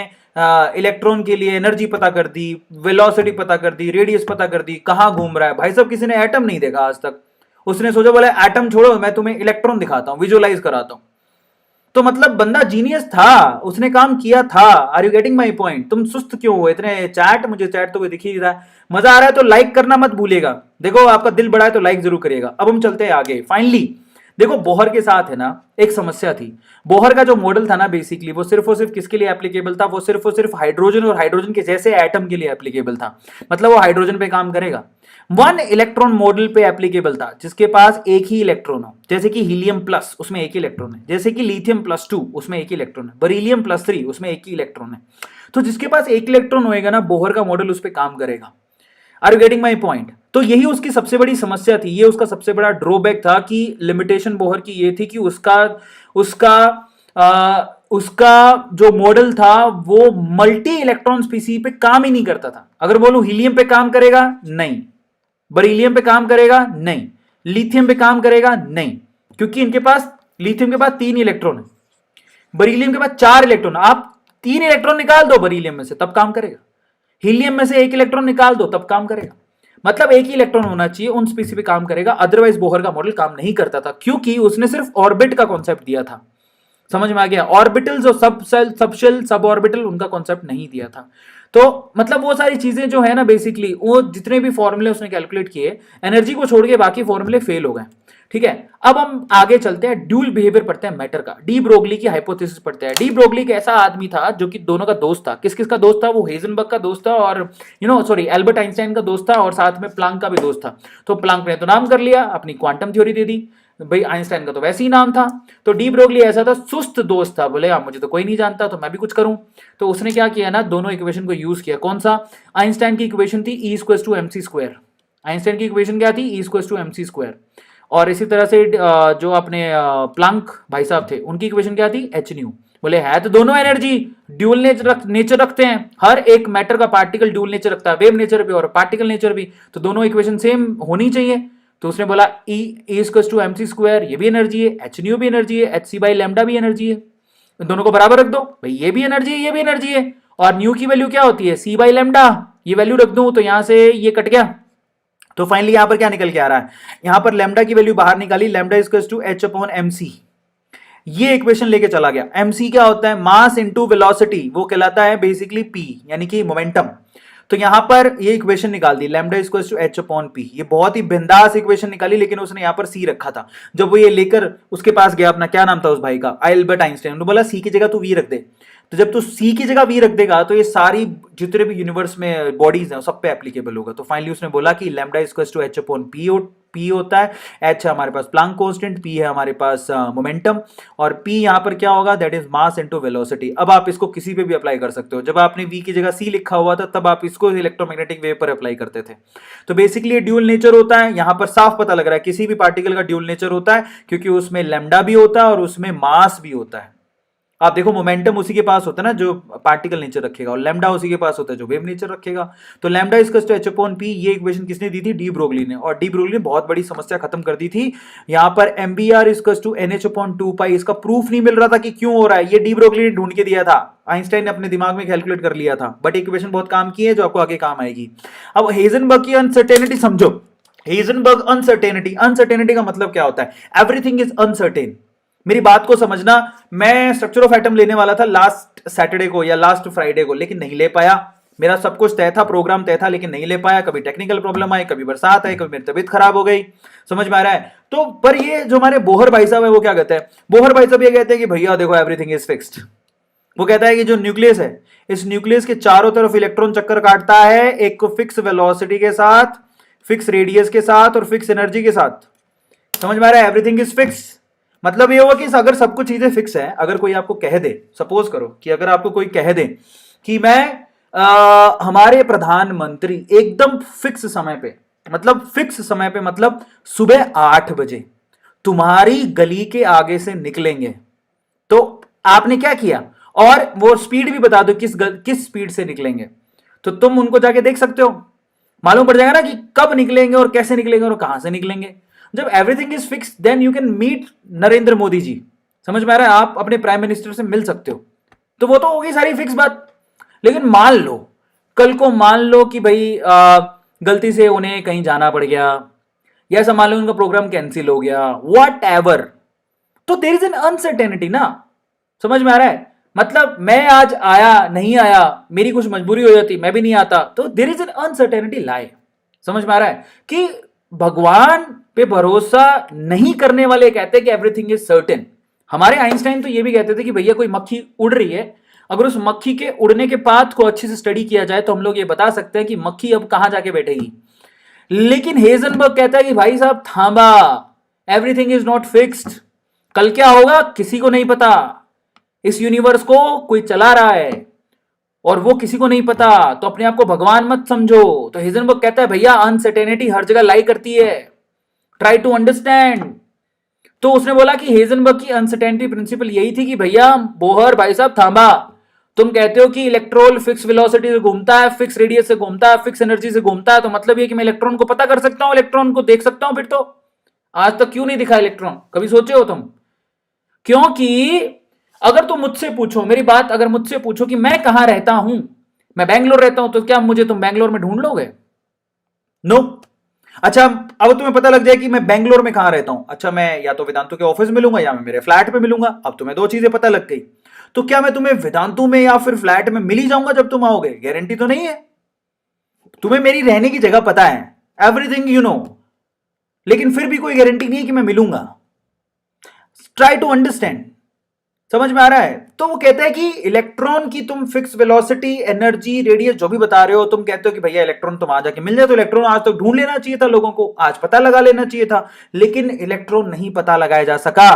इलेक्ट्रॉन के लिए एनर्जी पता कर दी, वेलोसिटी पता कर दी, रेडियस पता कर दी, कहां घूम रहा है। भाई साहब, किसी ने एटम नहीं देखा आज तक। उसने सोचा बोले एटम छोड़ो, मैं तुम्हें इलेक्ट्रॉन दिखाता हूं, विजुअलाइज कराता हूं। तो मतलब बंदा जीनियस था, उसने काम किया था। Are you getting my point? तुम सुस्त क्यों हो इतने? चैट, मुझे चैट तो कोई दिख ही नहीं रहा। मजा आ रहा है तो लाइक करना मत भूलिएगा। देखो, आपका दिल बड़ा है तो लाइक जरूर करिएगा। अब हम चलते हैं आगे। फाइनली देखो बोहर के साथ है ना एक समस्या थी। बोहर का जो मॉडल था ना बेसिकली वो सिर्फ और सिर्फ किसके लिए एप्लीकेबल था, वो सिर्फ और सिर्फ हाइड्रोजन और हाइड्रोजन के जैसे एटम के लिए एप्लीकेबल था। मतलब वो हाइड्रोजन पे काम करेगा। वन इलेक्ट्रॉन मॉडल पे एप्लीकेबल था जिसके पास एक ही इलेक्ट्रॉन हो, जैसे कि हीलियम प्लस उसमें एक ही इलेक्ट्रॉन है, जैसे कि लिथियम प्लस 2 उसमें एक ही इलेक्ट्रॉन है, बरीलियम प्लस 3 उसमें एक ही इलेक्ट्रॉन है। तो जिसके पास एक इलेक्ट्रॉन होएगा ना बोहर का मॉडल उस पर काम करेगा। Are you getting my point? तो यही उसकी सबसे बड़ी समस्या थी, ये उसका सबसे बड़ा ड्रॉबैक था कि लिमिटेशन बोहर की ये थी कि उसका उसका उसका जो मॉडल था वो मल्टी इलेक्ट्रॉन स्पीसी पे काम ही नहीं करता था। अगर बोलूं हीलियम पे काम करेगा नहीं, बरीलियम पे काम करेगा नहीं, लिथियम पे काम करेगा नहीं, क्योंकि इनके पास लिथियम के पास 3 इलेक्ट्रॉन है, बरीलियम के पास 4 इलेक्ट्रॉन। आप 3 इलेक्ट्रॉन निकाल दो बरीलियम में से तब काम करेगा, हीलियम में से 1 इलेक्ट्रॉन निकाल दो तब काम करेगा। मतलब एक ही इलेक्ट्रॉन होना चाहिए, उन स्पीसी पे काम करेगा। अदरवाइज बोहर का मॉडल काम नहीं करता था क्योंकि उसने सिर्फ ऑर्बिट का कॉन्सेप्ट दिया था। समझ में आ गया? ऑर्बिटल्स और सब सेल सब शेल सब ऑर्बिटल उनका कॉन्सेप्ट नहीं दिया था। तो मतलब वो सारी चीजें जो है ना बेसिकली वो जितने भी फॉर्मूले उसने कैलकुलेट किए एनर्जी को छोड़ के बाकी फॉर्मूले फेल हो गए। ठीक है, अब हम आगे चलते हैं, ड्यूल बिहेवियर पढ़ते हैं मैटर का, डी ब्रोगली की हाइपोथेसिस पढ़ते हैं। डी ब्रोगली एक ऐसा आदमी था जो कि दोनों का दोस्त था। किस किस का दोस्त था? वो हेजनबर्ग का दोस्त था और सॉरी एल्बर्ट आइंस्टाइन का दोस्त था और साथ में प्लांक का भी दोस्त था। तो प्लांक ने तो नाम कर लिया, अपनी क्वांटम थ्योरी दे दी, भाई आइंस्टाइन का तो वैसे ही नाम था। तो डी ब्रोगली ऐसा था, सुस्त दोस्त था, बोले मुझे तो कोई नहीं जानता तो मैं भी कुछ करूं। तो उसने क्या किया ना, दोनों इक्वेशन को यूज किया। कौन सा? आइंस्टाइन की इक्वेशन थी E equals to MC square. Einstein की इक्वेशन क्या थी? E equals to MC square. और इसी तरह से जो अपने प्लांक भाई साहब थे उनकी इक्वेशन क्या थी? H new. बोले है तो दोनों एनर्जी ड्यूल नेचर रखते हैं, हर एक मैटर का पार्टिकल ड्यूल नेचर रखता है, वेव नेचर भी और पार्टिकल नेचर भी, तो दोनों इक्वेशन सेम होनी चाहिए। तो उसने बोला E equals to MC square, ये भी एनर्जी है, एच न्यू भी एनर्जी है, एच सी बाई लैम्डा भी एनर्जी है, दोनों को बराबर रख दो भाई, ये भी एनर्जी है ये भी एनर्जी है। और न्यू की वैल्यू क्या होती है? सी बाई लैम्डा, ये वैल्यू रख दूं तो यहां से ये कट गया। तो फाइनली यहां पर क्या निकल के आ रहा है? यहां पर लैम्डा की वैल्यू बाहर निकाली, lambda equals to H upon MC, ये इक्वेशन लेके चला गया। एमसी क्या होता है? मास इनटू वेलोसिटी, वो कहलाता है बेसिकली पी यानी कि मोमेंटम। तो यहां पर ये इक्वेशन निकाल दी, lambda equals to H upon P. ये बहुत ही बिंदास इक्वेशन निकाली, लेकिन उसने यहां पर सी रखा था। जब वो ये लेकर उसके पास गया, अपना क्या नाम था उस भाई का? एल्बर्ट आइंस्टाइन, उन्होंने बोला सी की जगह तू वी रख दे। तो जब तू सी की जगह वी रख देगा तो ये सारी जितने भी यूनिवर्स में बॉडीज हैं सब पे एप्लीकेबल होगा। तो फाइनली उसने बोला कि lambda equals to H upon P होता है, एच है हमारे पास प्लांक कांस्टेंट, पी है हमारे पास मोमेंटम, और पी यहां पर क्या होगा? That is mass into velocity. अब आप इसको किसी पे भी अप्लाई कर सकते हो। जब आपने वी की जगह सी लिखा हुआ था तब आप इसको इलेक्ट्रोमैग्नेटिक वेव पर अप्लाई करते थे। तो बेसिकली ड्यूल नेचर होता है, यहां पर साफ पता लग रहा है किसी भी पार्टिकल का ड्यूल नेचर होता है, क्योंकि उसमें लैम्डा भी होता है और उसमें मास भी होता है। आप देखो मोमेंटम उसी के पास होता है ना जो पार्टिकल नेचर रखेगा, और लैम्डा उसी के पास होता है जो वेव नेचर रखेगा। तो lambda equals to H upon P, ये इक्वेशन किसने दी थी? डी ब्रोगली ने। और डी ब्रोगली ने बहुत बड़ी समस्या खत्म कर दी थी। यहां पर MVR equals to NH upon 2 pi, इसका प्रूफ नहीं मिल रहा था कि क्यों हो रहा है, ये डी ब्रोगली ने ढूंढ के दिया था। आइंस्टाइन ने अपने दिमाग में कैलकुलेट कर लिया था, बट इक्वेशन बहुत काम की है जो आपको आगे काम आएगी। अब हेजनबर्ग की अनसर्टेनिटी समझो। हेजनबर्ग अनसर्टेनिटी, अनसर्टेनिटी का मतलब क्या होता है? Everything is uncertain. मेरी बात को समझना, मैं स्ट्रक्चर ऑफ एटम लेने वाला था लास्ट सैटरडे को या लास्ट फ्राइडे को, लेकिन नहीं ले पाया। मेरा सब कुछ तय था, प्रोग्राम तय था, लेकिन नहीं ले पाया। कभी टेक्निकल प्रॉब्लम आई, कभी बरसात आई, कभी मेरी तबीयत खराब हो गई। समझ में आ रहा है? तो पर ये जो हमारे बोहर भाई साहब है वो क्या कहते हैं? बोहर भाई साहब ये कहते हैं कि भैया देखो एवरीथिंग इज फिक्स्ड। वो कहता है कि जो न्यूक्लियस है, इस न्यूक्लियस के चारों तरफ इलेक्ट्रॉन चक्कर काटता है, एक फिक्स वेलोसिटी के साथ, फिक्स रेडियस के साथ और फिक्स एनर्जी के साथ। समझ में आ रहा है? Everything is fix. मतलब ये हुआ कि अगर सब कुछ चीजें फिक्स है, अगर कोई आपको कह दे, सपोज करो कि अगर आपको कोई कह दे कि हमारे प्रधानमंत्री एकदम फिक्स समय पे, मतलब फिक्स समय पे मतलब सुबह 8 बजे तुम्हारी गली के आगे से निकलेंगे, तो आपने क्या किया? और वो स्पीड भी बता दो किस स्पीड से निकलेंगे, तो तुम उनको जाके देख सकते हो, मालूम पड़ जाएगा ना कि कब निकलेंगे और कैसे निकलेंगे और कहां से निकलेंगे। जब everything is fix then you can meet Narendra Modi ji. समझ में आ रहा है? आप अपने प्राइम मिनिस्टर से मिल सकते हो, तो वो तो होगी सारी फिक्स बात। लेकिन मान लो कल को, मान लो कि भाई गलती से उन्हें कहीं जाना पड़ गया, या ऐसा मान लो उनका प्रोग्राम कैंसिल हो गया, वट एवर, तो देयर इज एन अनसर्टेनिटी ना। समझ में आ रहा है? मतलब मैं आज आया नहीं आया, मेरी कुछ मजबूरी हो जाती, मैं भी नहीं आता, तो देयर इज एन अनसर्टेनिटी लाई। समझ में आ रहा है कि भगवान पे भरोसा नहीं करने वाले कहते हैं कि एवरीथिंग इज सर्टेन। हमारे आइंस्टाइन तो ये भी कहते थे कि भैया कोई मक्खी उड़ रही है, अगर उस मक्खी के उड़ने के पाथ को अच्छे से स्टडी किया जाए तो हम लोग ये बता सकते हैं कि मक्खी अब कहां जाके बैठेगी। लेकिन हेजनबर्ग कहता है कि भाई साहब थांबा, एवरीथिंग इज नॉट फिक्स्ड, कल क्या होगा किसी को नहीं पता, इस यूनिवर्स को कोई चला रहा है और वो किसी को नहीं पता, तो अपने आप को भगवान मत समझो। तो हेजनबर्ग कहता है भैया अनसर्टेनिटी हर जगह लाई करती है, ट्राई टू अंडरस्टैंड। तो उसने बोला कि हेजनबर्ग की अनसर्टेनिटी प्रिंसिपल यही थी कि भैया बोहर भाई साहब थांबा, तुम कहते हो कि इलेक्ट्रॉन फिक्स वेलोसिटी से घूमता है, फिक्स रेडियस से घूमता है, फिक्स एनर्जी से घूमता है, तो मतलब ये कि मैं इलेक्ट्रॉन को पता कर सकता हूं, इलेक्ट्रॉन को देख सकता हूं। फिर तो आज तक क्यों नहीं दिखा इलेक्ट्रॉन, कभी सोचे हो तुम? क्योंकि अगर तुम मुझसे पूछो, मेरी बात अगर मुझसे पूछो कि मैं कहां रहता हूं, मैं बैंगलोर रहता हूं, तो क्या मुझे तुम बैंगलोर में ढूंढ लोगे? नो। अच्छा, अब तुम्हें पता लग जाए कि मैं बैंगलोर में कहां रहता हूं, अच्छा मैं या तो वेदांतु के ऑफिस मिलूंगा या मैं मेरे फ्लैट पे मिलूंगा। अब तुम्हें दो चीजें पता लग गई, तो क्या मैं तुम्हें वेदांतु में या फिर फ्लैट में मिल ही जाऊंगा जब तुम आओगे? गारंटी तो नहीं है। तुम्हें मेरी रहने की जगह पता है, एवरीथिंग यू नो, लेकिन फिर भी कोई गारंटी नहीं है कि मैं मिलूंगा। Try to understand. समझ में आ रहा है? तो वो कहता है कि इलेक्ट्रॉन की तुम फिक्स वेलोसिटी, एनर्जी, रेडियस जो भी बता रहे हो, तुम कहते हो कि भैया इलेक्ट्रॉन तुम आ जाके मिल जाए, तो इलेक्ट्रॉन आज तक ढूंढ लेना चाहिए था लोगों को, आज पता लगा लेना चाहिए था, लेकिन इलेक्ट्रॉन नहीं पता लगाया जा सका।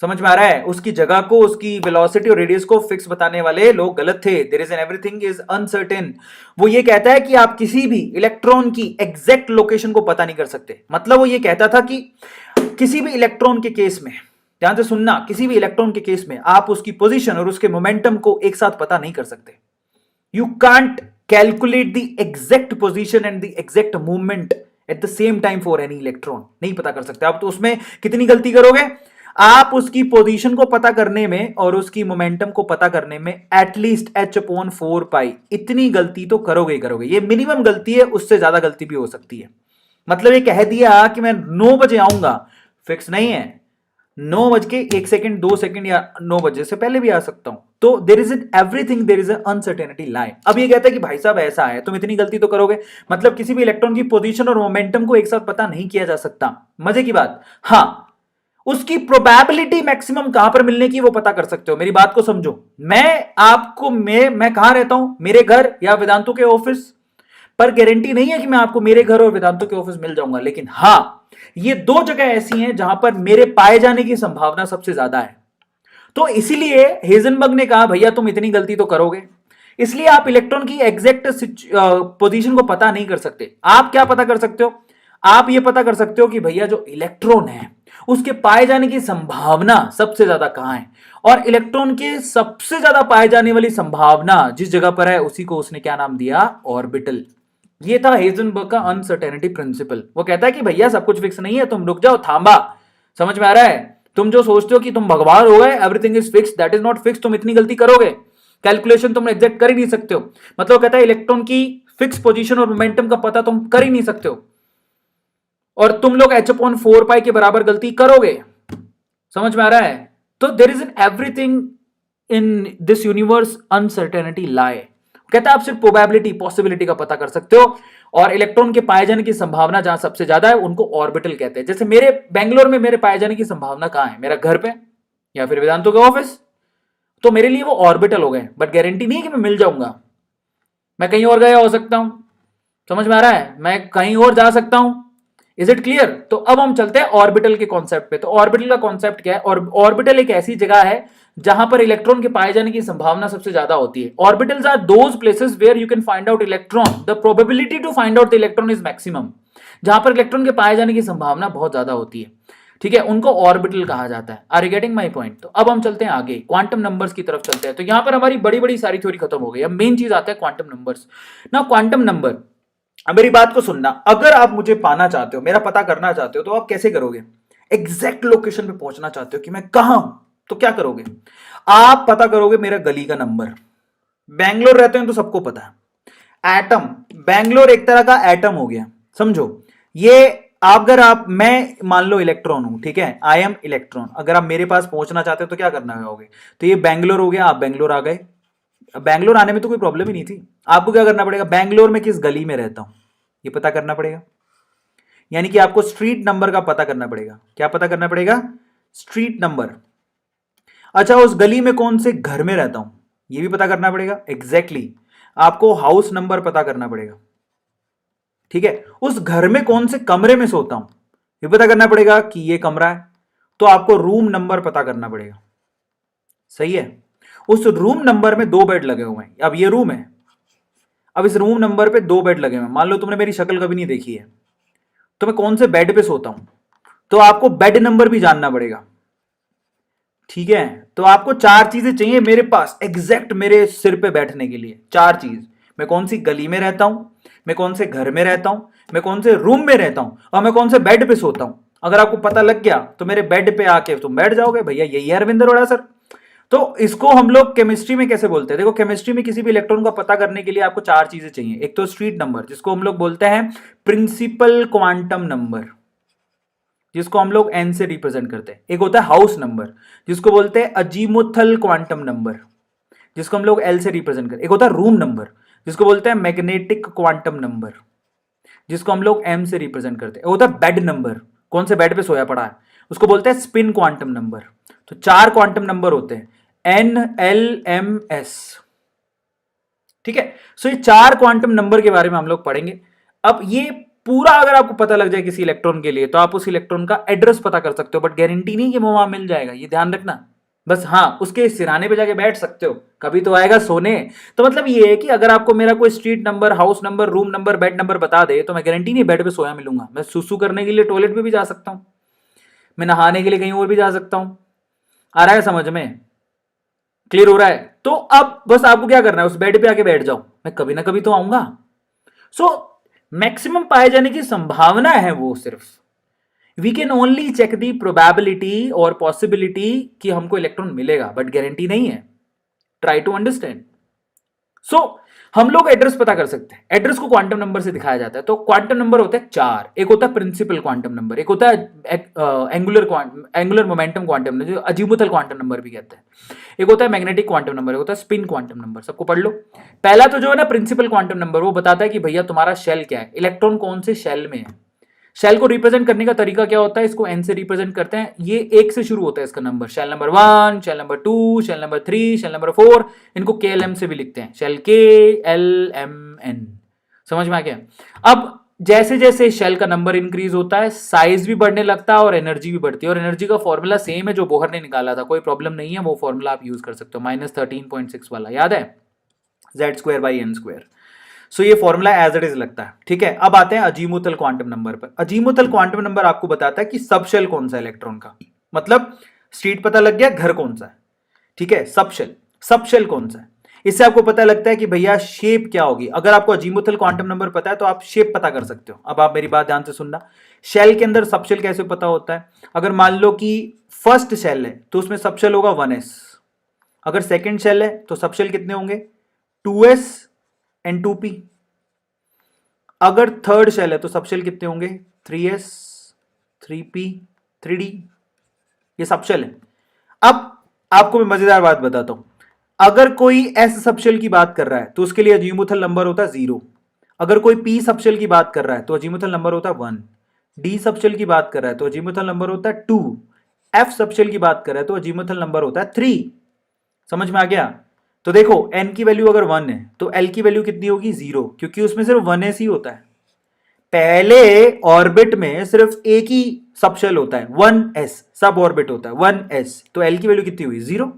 समझ में आ रहा है? उसकी जगह को, उसकी वेलोसिटी और रेडियस को फिक्स बताने वाले लोग गलत थे। There is an everything is uncertain. वो ये कहता है कि आप किसी भी इलेक्ट्रॉन की एग्जैक्ट लोकेशन को पता नहीं कर सकते। मतलब वो ये कहता था कि किसी भी इलेक्ट्रॉन के केस में, ध्यान से सुनना, किसी भी इलेक्ट्रॉन के केस में आप उसकी पोजीशन और उसके मोमेंटम को एक साथ पता नहीं कर सकते। You can't calculate the exact position and the exact movement at the same time for any electron, नहीं पता कर सकते आप। तो उसमें कितनी गलती करोगे आप? उसकी पोजीशन को पता करने में और उसकी मोमेंटम को पता करने में एटलीस्ट h/4 इतनी गलती तो करोगे ही करोगे। ये मिनिमम गलती है, उससे ज्यादा गलती भी हो सकती है। मतलब ये कह दिया कि मैं 9 बजे आऊंगा, फिक्स नहीं है, 9:01 2 सेकंड या 9 बजे से पहले भी आ सकता हूं। तो there is in everything there is uncertainty lie. अब ये कहता है कि भाई साहब ऐसा है, तुम इतनी गलती तो करोगे, मतलब किसी भी इलेक्ट्रॉन की पोजीशन और मोमेंटम को एक साथ पता नहीं किया जा सकता। मजे की बात, हाँ उसकी प्रोबेबिलिटी मैक्सिमम कहां पर मिलने की वो पता कर सकते हो। मेरी बात को समझो, मैं कहां रहता हूं, मेरे घर या वेदांतु के ऑफिस, पर गारंटी नहीं है कि मैं आपको मेरे घर और वेदांतु के ऑफिस मिल जाऊंगा। लेकिन हां, ये दो जगह ऐसी हैं जहां पर मेरे पाए जाने की संभावना सबसे ज्यादा है। तो इसीलिए हेजनबर्ग ने कहा भैया तुम इतनी गलती तो करोगे, इसलिए आप इलेक्ट्रॉन की एग्जैक्ट पोजीशन को पता नहीं कर सकते। आप क्या पता कर सकते हो? आप ये पता कर सकते हो कि भैया जो इलेक्ट्रॉन है उसके पाए जाने की संभावना सबसे ज्यादा कहां है, और इलेक्ट्रॉन के सबसे ज्यादा पाए जाने वाली संभावना जिस जगह पर है उसी को उसने क्या नाम दिया? ऑर्बिटल। ये था हेजनबर्ग का अनसर्टेनिटी प्रिंसिपल। वो कहता है कि भैया सब कुछ फिक्स नहीं है, तुम रुक जाओ, थांबा। समझ में आ रहा है? तुम जो सोचते हो कि तुम भगवान हो गए, everything is fix, that is not fix, तुम इतनी गलती करोगे, कैलकुलेशन तुम एग्जैक्ट कर ही नहीं सकते हो। मतलब कहता है इलेक्ट्रॉन की फिक्स पोजीशन और मोमेंटम का पता तुम कर ही नहीं सकते हो, और तुम लोग h/4 के बराबर गलती करोगे। समझ में आ रहा है? तो there is in everything in this universe uncertainty lie. कहता है आप सिर्फ प्रोबेबिलिटी, पॉसिबिलिटी का पता कर सकते हो, और इलेक्ट्रॉन के पाए जाने की संभावना जहां सबसे ज्यादा है उनको ऑर्बिटल कहते हैं। जैसे मेरे बेंगलोर में मेरे पाए जाने की संभावना कहां है? मेरा घर पे या फिर वेदांतों के ऑफिस, तो मेरे लिए वो ऑर्बिटल हो गए, बट गारंटी नहीं है कि मैं मिल जाऊंगा। मैं कहीं और गया हो सकता हूं। समझ में आ रहा है? मैं कहीं और जा सकता हूं। Is it clear? तो अब हम चलते हैं ऑर्बिटल के कॉन्सेप्ट पे। तो ऑर्बिटल का कॉन्सेप्ट क्या है? और ऑर्बिटल एक ऐसी जगह है जहां पर इलेक्ट्रॉन के पाए जाने की संभावना सबसे ज्यादा होती है। Orbitals are those places where you can find out electron, the probability to find out the electron is maximum. जहां पर इलेक्ट्रॉन के पाए जाने की संभावना बहुत ज्यादा होती है, ठीक है, उनको ऑर्बिटल कहा जाता है। Are you getting my point? तो अब हम चलते हैं आगे, क्वांटम नंबर्स की तरफ चलते हैं। तो यहां पर हमारी बड़ी बड़ी सारी थ्योरी खत्म हो गई। अब मेन चीज आता है क्वांटम नंबर्स। ना क्वांटम नंबर, अब मेरी बात को सुनना, अगर आप मुझे पाना चाहते हो, मेरा पता करना चाहते हो, तो आप कैसे करोगे? एग्जैक्ट लोकेशन पे पहुंचना चाहते हो कि मैं कहां हूं, तो क्या करोगे? आप पता करोगे मेरा गली का नंबर। बैंगलोर रहते हैं तो सबको पता है। एटम, बैंगलोर एक तरह का एटम हो गया, समझो। ये अगर आप, मैं मान लो इलेक्ट्रॉन हूं, ठीक है, आई एम इलेक्ट्रॉन, अगर आप मेरे पास पहुंचना चाहते हो तो क्या करना होगे? तो ये बैंगलोर हो गया, आप बैंगलोर आ गए। बैंगलोर आने में तो कोई प्रॉब्लम ही नहीं थी। आपको क्या करना पड़ेगा? बैंगलोर में किस गली में रहता हूं ये पता करना पड़ेगा। यानी कि आपको स्ट्रीट नंबर का पता करना पड़ेगा। क्या पता करना पड़ेगा? Street number. अच्छा, उस गली में कौन से घर में रहता हूं, यह भी पता करना पड़ेगा। एग्जैक्टली आपको हाउस नंबर पता करना पड़ेगा। ठीक है, उस घर में कौन से कमरे में सोता हूं, ये पता करना पड़ेगा कि ये कमरा है, तो आपको रूम नंबर पता करना पड़ेगा। सही है। उस रूम नंबर में 2 बेड लगे हुए हैं। अब ये रूम है, अब इस रूम नंबर पे 2 बेड लगे हुए हैं। मान लो तुमने मेरी शक्ल कभी नहीं देखी है, तो मैं कौन से बेड पे सोता हूं, तो आपको बेड नंबर भी जानना पड़ेगा। ठीक है, तो आपको 4 चीजें चाहिए मेरे पास एग्जैक्ट मेरे सिर पे बैठने के लिए। 4 चीज, मैं कौन सी गली में रहता हूं, मैं कौन से घर में रहता हूं, मैं कौन से रूम में रहता हूं, और मैं कौन से बेड पे सोता हूं। अगर आपको पता लग गया तो मेरे बेड पे आके तुम बैठ जाओगे, भैया यही है अरविंद अरोड़ा सर। तो इसको हम लोग केमिस्ट्री में कैसे बोलते हैं? देखो, केमिस्ट्री में किसी भी इलेक्ट्रॉन का पता करने के लिए आपको 4 चीजें चाहिए। एक तो स्ट्रीट नंबर, जिसको हम लोग बोलते हैं प्रिंसिपल क्वांटम नंबर, जिसको हम लोग एन से रिप्रेजेंट करते हैं। एक होता है हाउस नंबर, जिसको बोलते हैं अजीमुथल क्वांटम नंबर, जिसको हम लोग एल से रिप्रेजेंट करते हैं। एक होता है रूम नंबर, जिसको बोलते हैं मैग्नेटिक क्वांटम नंबर, जिसको हम लोग एम से रिप्रेजेंट करते हैं। एक होता है बेड नंबर, कौन से बेड पे सोया पड़ा है, उसको बोलते हैं स्पिन क्वांटम नंबर। तो 4 क्वांटम नंबर होते हैं, एन एल एम एस। ठीक है, सो ये 4 क्वांटम नंबर के बारे में हम लोग पढ़ेंगे। अब ये पूरा अगर आपको पता लग जाए किसी इलेक्ट्रॉन के लिए, तो आप उस इलेक्ट्रॉन का एड्रेस पता कर सकते हो, बट गारंटी नहीं कि वो वहां मिल जाएगा, ये ध्यान रखना। बस हाँ, उसके सिराने पे जाके बैठ सकते हो, कभी तो आएगा सोने। तो मतलब ये है कि अगर आपको मेरा कोई street number, house number, room number, bed number बता दे, तो मैं गारंटी नहीं बेड पे सोया मिलूंगा। मैं सुसु करने के लिए टॉयलेट पे भी जा सकता हूं, मैं नहाने के लिए कहीं और भी जा सकता हूं। आ रहा है समझ में? क्लियर हो रहा है? तो अब बस आपको क्या करना है, उस बेड पे आके बैठ जाओ, मैं कभी ना कभी तो आऊंगा। सो मैक्सिमम पाए जाने की संभावना है वो सिर्फ, we can only check the probability और पॉसिबिलिटी कि हमको इलेक्ट्रॉन मिलेगा, बट गारंटी नहीं है। Try to understand. सो हम लोग एड्रेस पता कर सकते हैं। एड्रेस को क्वांटम नंबर से दिखाया जाता है। तो क्वांटम नंबर होते हैं 4। एक होता है प्रिंसिपल क्वांटम नंबर, एक होता है एंगुलर मोमेंटम क्वांटम नंबर, जो अजीमुथल क्वांटम नंबर भी कहते हैं, एक होता है मैग्नेटिक क्वांटम नंबर, एक होता है स्पिन क्वांटम नंबर। सबको पढ़ लो। पहला तो जो है ना प्रिंसिपल क्वांटम नंबर, वो बताता है कि भैया तुम्हारा शेल क्या है, इलेक्ट्रॉन कौन से शेल में है। शेल को रिप्रेजेंट करने का तरीका क्या होता है? इसको एन से रिप्रेजेंट करते हैं। ये 1 से शुरू होता है इसका number, shell number 1, shell number 2, shell number 3, shell number 4। इनको के एल एम से भी लिखते हैं, शेल के एल एम एन। समझ में आ गया? अब जैसे जैसे शेल का नंबर इंक्रीज होता है, साइज भी बढ़ने लगता है और एनर्जी भी बढ़ती है। और एनर्जी का फॉर्मूला सेम है जो बोहर ने निकाला था, कोई प्रॉब्लम नहीं है, वो फॉर्मूला आप यूज कर सकते हो, -13.6 वाला, याद है? Z²/n²। सो ये फॉर्मूला एज इट इज लगता है। ठीक है, अब आते हैं अजीमुथल क्वांटम नंबर पर। अजीमुथल क्वांटम नंबर आपको बताता है कि सबशेल कौन सा इलेक्ट्रॉन का, मतलब स्ट्रीट पता लग गया, घर कौन सा है। ठीक है, सबशेल कौन सा है, इससे आपको पता लगता है कि भैया शेप क्या होगी। अगर आपको अजीमुथल क्वांटम नंबर पता है तो आप शेप पता कर सकते हो। अब आप मेरी बात ध्यान से सुनना, शेल के अंदर सबशेल कैसे पता होता है? अगर मान लो कि फर्स्ट शेल है तो उसमें सबशेल होगा 1s। अगर सेकेंड शेल है तो सबशेल कितने होंगे? 2s and 2p। अगर थर्ड शेल है तो सबशेल कितने होंगे? 3s 3p 3d। ये सबशेल है। अब आपको मैं मजेदार बात बताता हूं, अगर कोई एस सबशेल की बात कर रहा है तो उसके लिए अजीमुथल नंबर होता है 0। अगर कोई पी सबशेल की बात कर रहा है तो अजीमुथल नंबर होता है 1। डी सबशेल की बात कर रहा है तो अजीमुथल नंबर होता है 2। एफ सबशेल की बात कर रहा है तो अजीमुथल नंबर होता है 3। समझ में आ गया? तो देखो, एन की वैल्यू अगर 1 है तो एल की वैल्यू कितनी होगी? 0, क्योंकि उसमें सिर्फ 1s ही होता है। पहले ऑर्बिट में सिर्फ एक ही सबशेल होता है, 1s सब ऑर्बिट होता है 1s, तो एल की वैल्यू कितनी हुई? 0।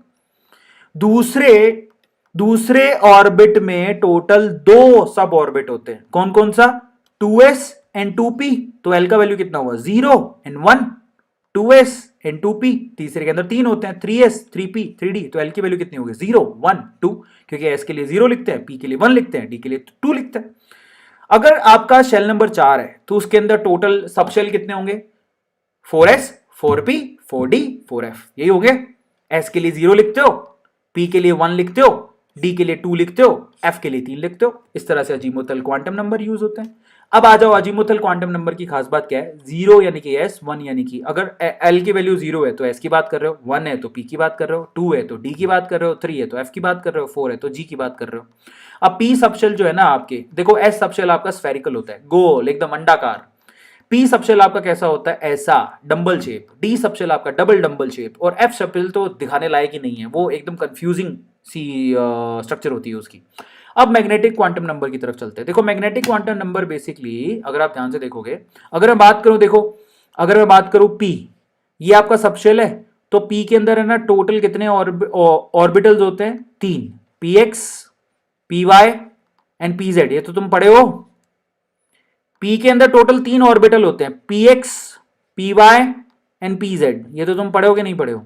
दूसरे ऑर्बिट में टोटल 2 सब ऑर्बिट होते हैं, कौन कौन सा? 2s एंड 2p, तो एल का वैल्यू कितना हुआ? 0 एंड 1। 2s एंड 2p, तीसरे के अंदर 3 होते हैं, 3s 3p 3d, तो एल की वैल्यू कितनी होगी? 0 1 2, क्योंकि s के लिए 0 लिखते हैं, p के लिए 1 लिखते हैं, d के लिए 2 लिखते हैं। अगर आपका शेल नंबर 4 है तो उसके अंदर टोटल सबशेल कितने होंगे? 4s 4p 4d 4f, यही हो गए। s के लिए 0 लिखते हो, p के लिए 1 लिखते हो, d के लिए 2 लिखते हो, f के लिए 3 लिखते हो। इस तरह से अजीमुथल क्वांटम नंबर यूज होते हैं। अब आ जाओ, अजीमुथल क्वांटम नंबर की खास बात क्या है? 0 यानी कि s, 1 यानी कि अगर l की वैल्यू 0 है तो s की बात कर रहे हो, 1 है तो p की बात कर रहे हो, 2 है तो d की बात कर रहे हो, 3 है तो f की बात कर रहे हो, 4 है तो g की बात कर रहे हो। अब p सबशेल जो है ना आपके, देखो s सबशेल आपका स्फेरिकल होता है, गोल एकदम अंडाकार। पी सबशेल आपका कैसा होता है, ऐसा डंबल शेप, डी सबशेल आपका डबल डंबल शेप, और एफ सबशेल तो दिखाने लायक ही नहीं है, वो एकदम कंफ्यूजिंग सी स्ट्रक्चर होती है उसकी। अब मैग्नेटिक क्वांटम नंबर की तरफ चलते हैं। देखो मैग्नेटिक क्वांटम नंबर बेसिकली अगर आप ध्यान से देखोगे, अगर मैं बात करूं, देखो अगर मैं बात करूं पी, ये आपका सबशेल है, तो पी के अंदर है ना टोटल कितने ऑर्बिटल्स होते हैं, 3, P X, P Y and P Z, ये तो तुम पढ़े हो। पी के अंदर टोटल 3 ऑर्बिटल होते हैं, P X, P Y and P Z, ये तो तुम पढ़े हो कि नहीं पढ़े हो,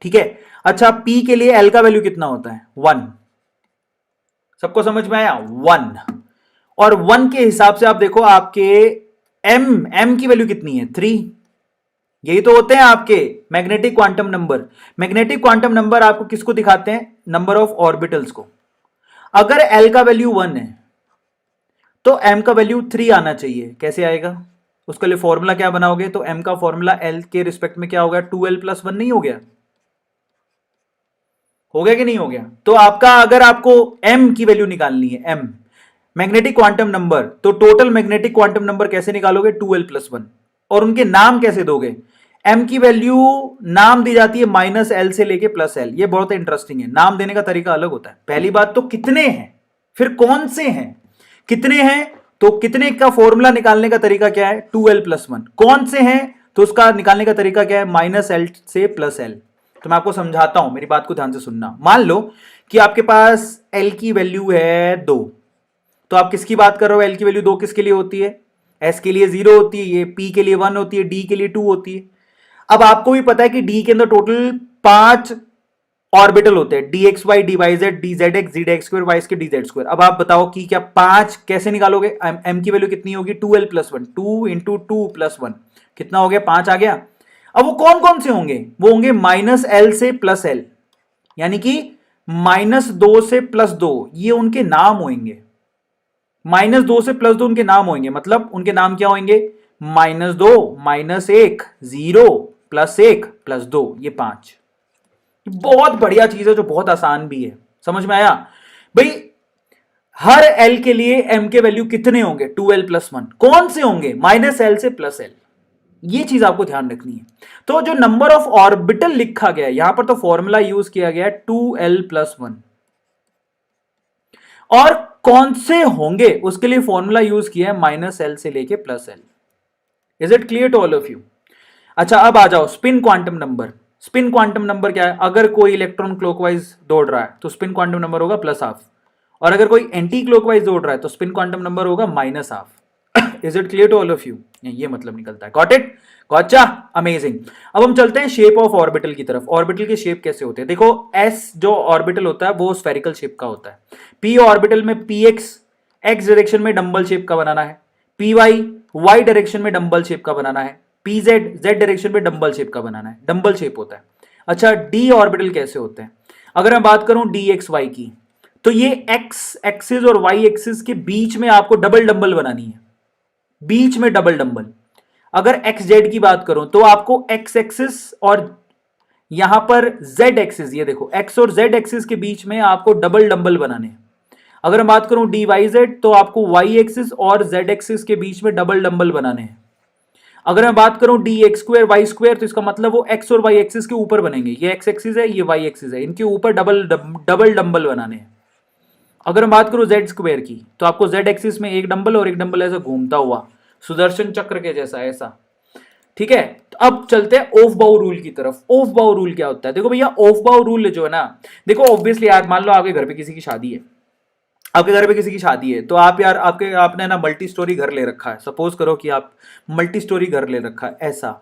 ठीक है। अच्छा पी के लिए एल का वैल्यू कितना होता है, 1, सबको समझ में आया, 1, और 1 के हिसाब से आप देखो आपके एम की वैल्यू कितनी है, 3, यही तो होते हैं आपके magnetic quantum number. Magnetic quantum number आपको किसको दिखाते हैं, नंबर ऑफ ऑर्बिटल्स को। अगर एल का वैल्यू 1 है तो एम का वैल्यू 3 आना चाहिए, कैसे आएगा, उसके लिए फॉर्मूला क्या बनाओगे, तो एम का फॉर्मूला एल के रिस्पेक्ट में क्या हो गया, 2l+1 नहीं हो गया, हो गया कि नहीं हो गया। तो आपका अगर आपको एम की वैल्यू निकालनी है, एम मैग्नेटिक क्वांटम नंबर, तो टोटल मैग्नेटिक क्वांटम नंबर कैसे निकालोगे, 2l+1, और उनके नाम कैसे दोगे, एम की वैल्यू नाम दी जाती है -l से लेके +l, ये बहुत इंटरेस्टिंग है, नाम देने का तरीका अलग होता है। पहली बात तो कितने हैं, फिर कौन से हैं, कितने हैं तो कितने का फॉर्मूला निकालने का तरीका क्या है, 2l+1, कौन से हैं तो उसका निकालने का तरीका क्या है, -l से +l। तो मैं आपको समझाता हूं, मेरी बात को ध्यान से सुनना। मान लो कि आपके पास l की वैल्यू है 2, तो आप किसकी बात कर रहे हो, l की वैल्यू 2 किसके लिए होती है, s के लिए 0 होती है, ये p के लिए 1 होती है, d के लिए 2 होती है। अब आपको भी पता है कि d के अंदर टोटल 5 ऑर्बिटल होते हैं, D X Y, D Y Z, D Z X, G D X square, Y के डी जेड स्क्वायर। अब आप बताओ कि क्या 5 कैसे निकालोगे, एम की वैल्यू कितनी होगी, 2l+1, 2 इंटू 2+1 कितना हो गया, 5 आ गया। अब वो कौन कौन से होंगे, वो होंगे -l से +l, यानी कि -2 से +2, ये उनके नाम होंगे, -2 से +2 उनके नाम होंगे, मतलब उनके नाम क्या होंगे, -2, -1, 0, +1, +2, ये 5। बहुत बढ़िया चीज है जो बहुत आसान भी है, समझ में आया भाई। हर एल के लिए एम के वैल्यू कितने होंगे, 2l+1, कौन से होंगे, -l से +l, ये चीज आपको ध्यान रखनी है। तो जो नंबर ऑफ ऑर्बिटल लिखा गया है यहां पर, तो फॉर्मूला यूज किया गया है 2l+1, और कौन से होंगे उसके लिए फॉर्मूला यूज किया है -l से लेके +l। Is it clear to all of you. अच्छा अब आ जाओ spin quantum number. Spin quantum number क्या है, अगर कोई इलेक्ट्रॉन क्लॉकवाइज दौड़ रहा है तो स्पिन क्वांटम नंबर होगा +12, और अगर कोई एंटी क्लॉकवाइज दौड़ रहा है तो स्पिन क्वांटम नंबर होगा -12। Is it clear to all of you, ये मतलब निकलता है, गॉट इट, गॉचा, अमेजिंग। अब हम चलते हैं शेप ऑफ ऑर्बिटल की तरफ। ऑर्बिटल के शेप कैसे होते हैं, देखो एस जो ऑर्बिटल होता है वो स्फेरिकल शेप का होता है, पी ऑर्बिटल में पी एक्स डायरेक्शन में डंबल शेप का बनाना है, पी वाई डायरेक्शन में डंबल शेप का बनाना है, पी जेड डायरेक्शन में डंबल शेप का बनाना है, डंबल शेप होता है। अच्छा डी ऑर्बिटल कैसे होते हैं, अगर मैं बात करूं डी एक्स वाई की, तो ये एक्स एक्सिस और वाई एक्सिस के बीच में आपको डबल डंबल बनानी है, बीच में डबल डंबल। अगर एक्स जेड की बात करूं तो आपको एक्स एक्सिस और यहां पर जेड एक्सिस, ये देखो एक्स और जेड एक्सिस के बीच में आपको डबल डंबल बनाने हैं। अगर मैं बात करूं डी वाई जेड, तो आपको वाई एक्सिस और जेड एक्सिस के बीच में डबल डंबल बनाने हैं। अगर मैं बात करूं D X square Y square, तो इसका मतलब वो एक्स और वाई एक्सिस के ऊपर बनेंगे, ये एक्स एक्सिस है ये वाई एक्सिस है, इनके ऊपर डबल डंबल बनाने हैं। अगर मैं बात करूं जेड स्क्वायर की, तो आपको जेड एक्सिस में एक डंबल और एक डंबल ऐसा घूमता हुआ सुदर्शन चक्र के जैसा ऐसा, ठीक है। तो अब चलते हैं ऑफ बाउ रूल की तरफ। ऑफ बाउ रूल क्या होता है, देखो भैया ऑफ बाउ रूल जो है ना, देखो ऑब्वियसली यार मान लो आपके घर पे किसी की शादी है, आपके घर पे किसी की शादी है, तो आप यार आपने ना मल्टी स्टोरी घर ले रखा है, सपोज करो कि आप मल्टी स्टोरी घर ले रखा है, ऐसा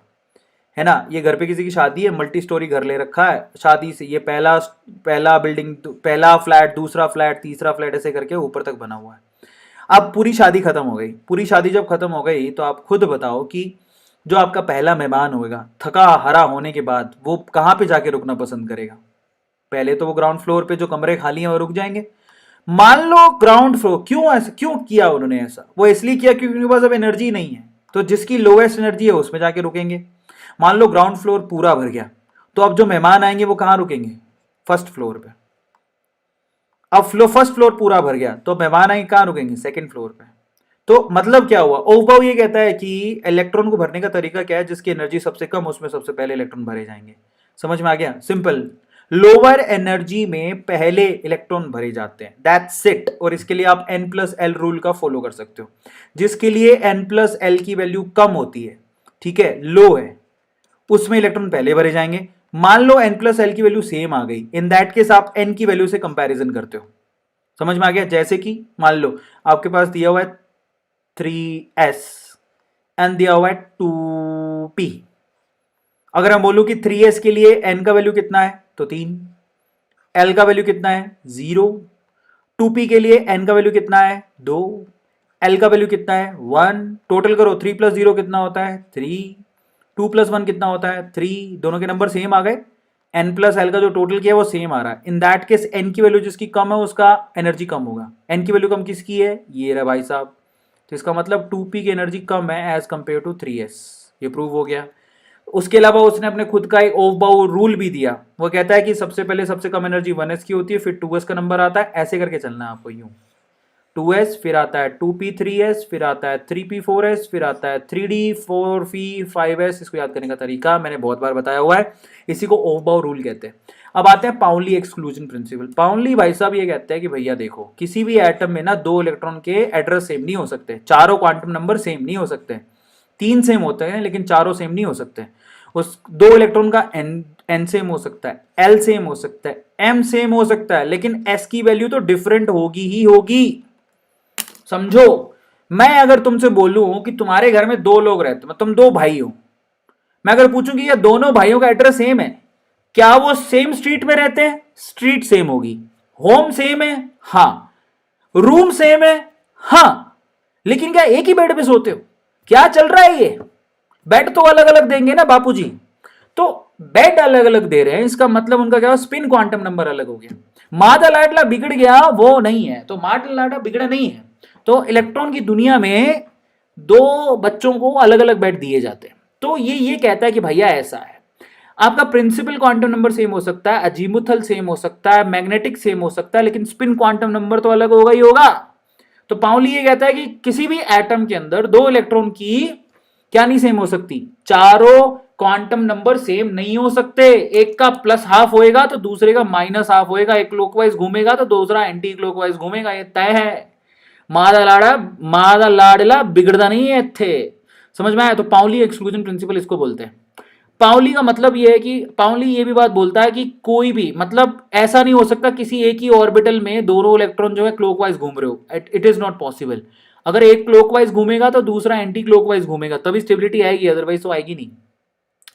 है ना, ये घर पे किसी की शादी है, मल्टी स्टोरी घर ले रखा है, शादी से ये पहला बिल्डिंग, पहला फ्लैट, दूसरा फ्लैट, तीसरा फ्लैट, ऐसे करके ऊपर तक बना हुआ है। अब पूरी शादी खत्म हो गई, पूरी शादी जब खत्म हो गई तो आप खुद बताओ कि जो आपका पहला मेहमान होगा थका हरा होने के बाद वो कहाँ पे जाके रुकना पसंद करेगा, पहले तो वो ग्राउंड फ्लोर पे जो कमरे खाली हैं वो रुक जाएंगे। मान लो ग्राउंड फ्लोर, क्यों ऐसा क्यों किया उन्होंने, ऐसा वो इसलिए किया क्योंकि उनके पास अब एनर्जी नहीं है, तो जिसकी लोएस्ट एनर्जी है उसमें जाके रुकेंगे। मान लो ग्राउंड फ्लोर पूरा भर गया, तो अब जो मेहमान आएंगे वो कहाँ रुकेंगे, फर्स्ट फ्लोर पे। अब फर्स्ट फ्लोर पूरा भर गया तो मेहमान आएंगे कहाँ रुकेंगे, सेकंड फ्लोर पे। तो मतलब क्या हुआ, ओवबाउ ये कहता है कि इलेक्ट्रॉन को भरने का तरीका क्या है, जिसकी एनर्जी सबसे कम उसमें सबसे पहले इलेक्ट्रॉन भरे जाएंगे। समझ में आ गया, सिंपल। लोअर एनर्जी में पहले इलेक्ट्रॉन भरे जाते हैं, दैट्स इट। और इसके लिए आप n प्लस एल रूल का फॉलो कर सकते हो, जिसके लिए n प्लस एल की वैल्यू कम होती है, ठीक है, लो है, उसमें इलेक्ट्रॉन पहले भरे जाएंगे। मान लो n प्लस एल की वैल्यू सेम आ गई, इन दैट केस आप n की वैल्यू से कंपैरिजन करते हो। समझ में आ गया, जैसे कि मान लो आपके पास दिया हुआ है 3s एंड दिया हुआ है 2p। अगर हम बोलूं कि 3s के लिए n का वैल्यू कितना है तो 3, l का वैल्यू कितना है 0, 2p के लिए n का वैल्यू कितना है 2, l का वैल्यू कितना है 1। टोटल करो, 3 प्लस 0 कितना होता है 3, 2 प्लस 1 कितना होता है 3, दोनों के नंबर सेम आ गए। n प्लस एल का जो टोटल किया है वो सेम आ रहा है। इन दैट केस n की वैल्यू जिसकी कम है उसका एनर्जी कम होगा। n की वैल्यू कम किसकी है, ये रहा भाई साहब। तो इसका मतलब 2p की एनर्जी कम है एज कंपेयर टू 3s, ये प्रूव हो गया। उसके अलावा उसने अपने खुद का एक ओवबाउ रूल भी दिया, वो कहता है कि सबसे पहले सबसे कम एनर्जी 1s की होती है, फिर 2s का नंबर आता है, ऐसे करके चलना है आपको, यूं 2s, फिर आता है 2p 3s, फिर आता है 3p 4s, फिर आता है 3d 4p 5s। इसको याद करने का तरीका मैंने बहुत बार बताया हुआ है, इसी को ओवबाउ रूल कहते हैं। अब आते हैं पाउनली एक्सक्लूजन प्रिंसिपल। पाउनली भाई साहब ये कहते हैं कि भैया देखो, किसी भी एटम में ना दो इलेक्ट्रॉन के एड्रेस सेम नहीं हो सकते, चारों क्वांटम नंबर सेम नहीं हो सकते, 3 सेम होते हैं लेकिन चारों सेम नहीं हो सकते। उस दो इलेक्ट्रॉन का एन सेम हो सकता है, एल सेम हो सकता है, एम सेम हो सकता है, लेकिन एस की वैल्यू तो डिफरेंट होगी ही होगी। समझो, मैं अगर तुमसे बोलूं कि तुम्हारे घर में 2 लोग रहते हो, तुम 2 भाई हो, मैं अगर पूछूं कि ये दोनों भाइयों का एड्रेस सेम है, क्या वो सेम स्ट्रीट में रहते हैं, स्ट्रीट सेम होगी, होम सेम है, हाँ, रूम सेम है, हाँ, लेकिन क्या एक ही बेड पे सोते हो, क्या चल रहा है ये, बेड तो अलग अलग देंगे ना बापूजी। तो बेड अलग अलग दे रहे हैं, इसका मतलब उनका क्या, स्पिन क्वांटम नंबर अलग हो गया। मादा लाडला बिगड़ गया वो नहीं है, तो मादा लाडला बिगड़ा नहीं है। तो इलेक्ट्रॉन की दुनिया में 2 बच्चों को अलग अलग बेड दिए जाते हैं। तो ये कहता है कि भैया ऐसा है, आपका प्रिंसिपल क्वांटम नंबर सेम हो सकता है, अजीमुथल सेम हो सकता है, मैग्नेटिक सेम हो सकता है, लेकिन स्पिन क्वांटम नंबर तो अलग होगा ही होगा। तो पाउली ये कहता है कि किसी भी एटम के अंदर 2 इलेक्ट्रॉन की क्या नहीं सेम हो सकती, चारों क्वांटम नंबर सेम नहीं हो सकते। एक का प्लस हाफ होएगा तो दूसरे का माइनस हाफ होएगा, एक क्लॉकवाइज घूमेगा तो दूसरा एंटी क्लॉकवाइज घूमेगा, ये तय है। मादा लाडला बिगड़ता नहीं है थे। समझ में आया। तो पाउली एक्सक्लूजन प्रिंसिपल इसको बोलते हैं। पाउली का मतलब यह है कि पाउली ये भी बात बोलता है कि कोई भी मतलब ऐसा नहीं हो सकता किसी एक ही ऑर्बिटल में दोनों इलेक्ट्रॉन जो है क्लॉकवाइज घूम रहे हो, इट इज नॉट पॉसिबल। अगर एक क्लॉकवाइज घूमेगा तो दूसरा एंटी क्लॉकवाइज घूमेगा, तभी स्टेबिलिटी आएगी, अदरवाइज तो आएगी नहीं।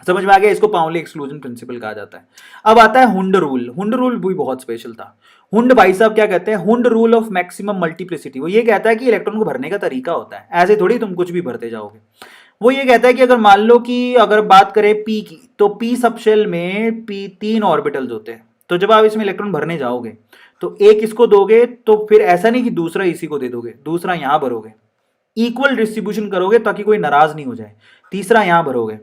समझ में आ गया, इसको पाउली एक्सक्लूजन प्रिंसिपल कहा जाता है। अब आता है हुंड रूल। हुंड रूल भी बहुत स्पेशल था। हुंड भाई साहब क्या कहते हैं, Hund rule of maximum multiplicity. वो ये कहता है कि इलेक्ट्रॉन को भरने का तरीका होता है, ऐसे थोड़ी तुम कुछ भी भरते जाओगे। वो ये कहता है कि अगर मान लो कि अगर बात करें पी की, तो पी सब शेल में पी 3 ऑर्बिटल्स होते हैं। तो जब आप इसमें इलेक्ट्रॉन भरने जाओगे तो एक इसको दोगे, तो फिर ऐसा नहीं कि दूसरा इसी को दे दोगे, दूसरा यहां भरोगे, इक्वल डिस्ट्रीब्यूशन करोगे ताकि कोई नाराज नहीं हो जाए, तीसरा यहां भरोगे।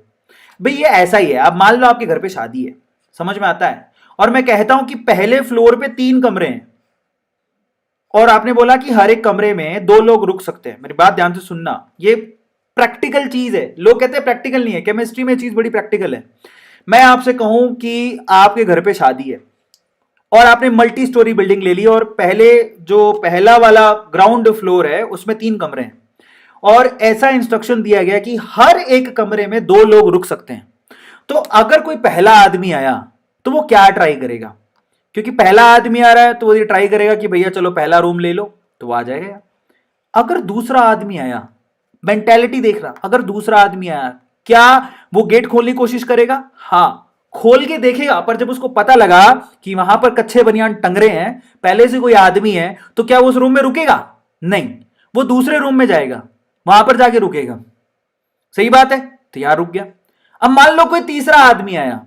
भाई ये ऐसा ही है। अब मान लो आपके घर पे शादी है, समझ में आता है, और मैं कहता हूं कि पहले फ्लोर पे 3 कमरे हैं, और आपने बोला कि हर एक कमरे में 2 लोग रुक सकते हैं। मेरी बात ध्यान से सुनना, ये प्रैक्टिकल चीज है। लोग कहते हैं प्रैक्टिकल नहीं है, केमिस्ट्री में चीज बड़ी प्रैक्टिकल है। मैं आपसे कहूं कि आपके घर पे शादी है और आपने मल्टी स्टोरी बिल्डिंग ले ली, और पहले जो पहला वाला ग्राउंड फ्लोर है उसमें 3 कमरे हैं, और ऐसा इंस्ट्रक्शन दिया गया कि हर एक कमरे में 2 लोग रुक सकते हैं। तो अगर कोई पहला आदमी आया तो वो क्या ट्राई करेगा, क्योंकि पहला आदमी आ रहा है तो वो ये ट्राई करेगा कि भैया चलो पहला रूम ले लो, तो वो आ जाएगा। अगर दूसरा आदमी आया, मेंटेलिटी देख रहा, अगर दूसरा आदमी आया, क्या वो गेट खोलने की कोशिश करेगा? हाँ, खोल के देखेगा, पर जब उसको पता लगा कि वहां पर कच्चे बनियान टंग रहे हैं, पहले से कोई आदमी है, तो क्या वो उस रूम में रुकेगा? नहीं, वो दूसरे रूम में जाएगा, वहां पर जाके रुकेगा। सही बात है, तो यहां रुक गया। अब मान लो कोई तीसरा आदमी आया,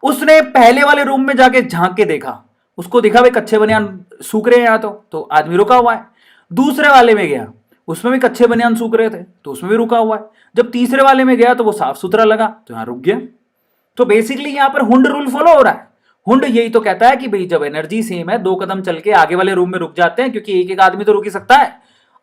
उसने पहले वाले रूम में जाके झांक के देखा, उसको दिखा भाई कच्चे बनियान सूख रहे हैं यहां, तो आदमी रुका हुआ है। दूसरे वाले में गया, उसमें भी कच्चे बनियान सूख रहे थे, तो उसमें भी रुका हुआ है। जब तीसरे वाले में गया तो वो साफ सुथरा लगा, तो यहां रुक गया। तो बेसिकली यहां पर हुंड रूल फॉलो हो रहा है। हुंड यही तो कहता है कि भाई जब एनर्जी सेम है, 2 कदम चल के आगे वाले रूम में रुक जाते हैं, क्योंकि एक एक आदमी तो रुक ही सकता है।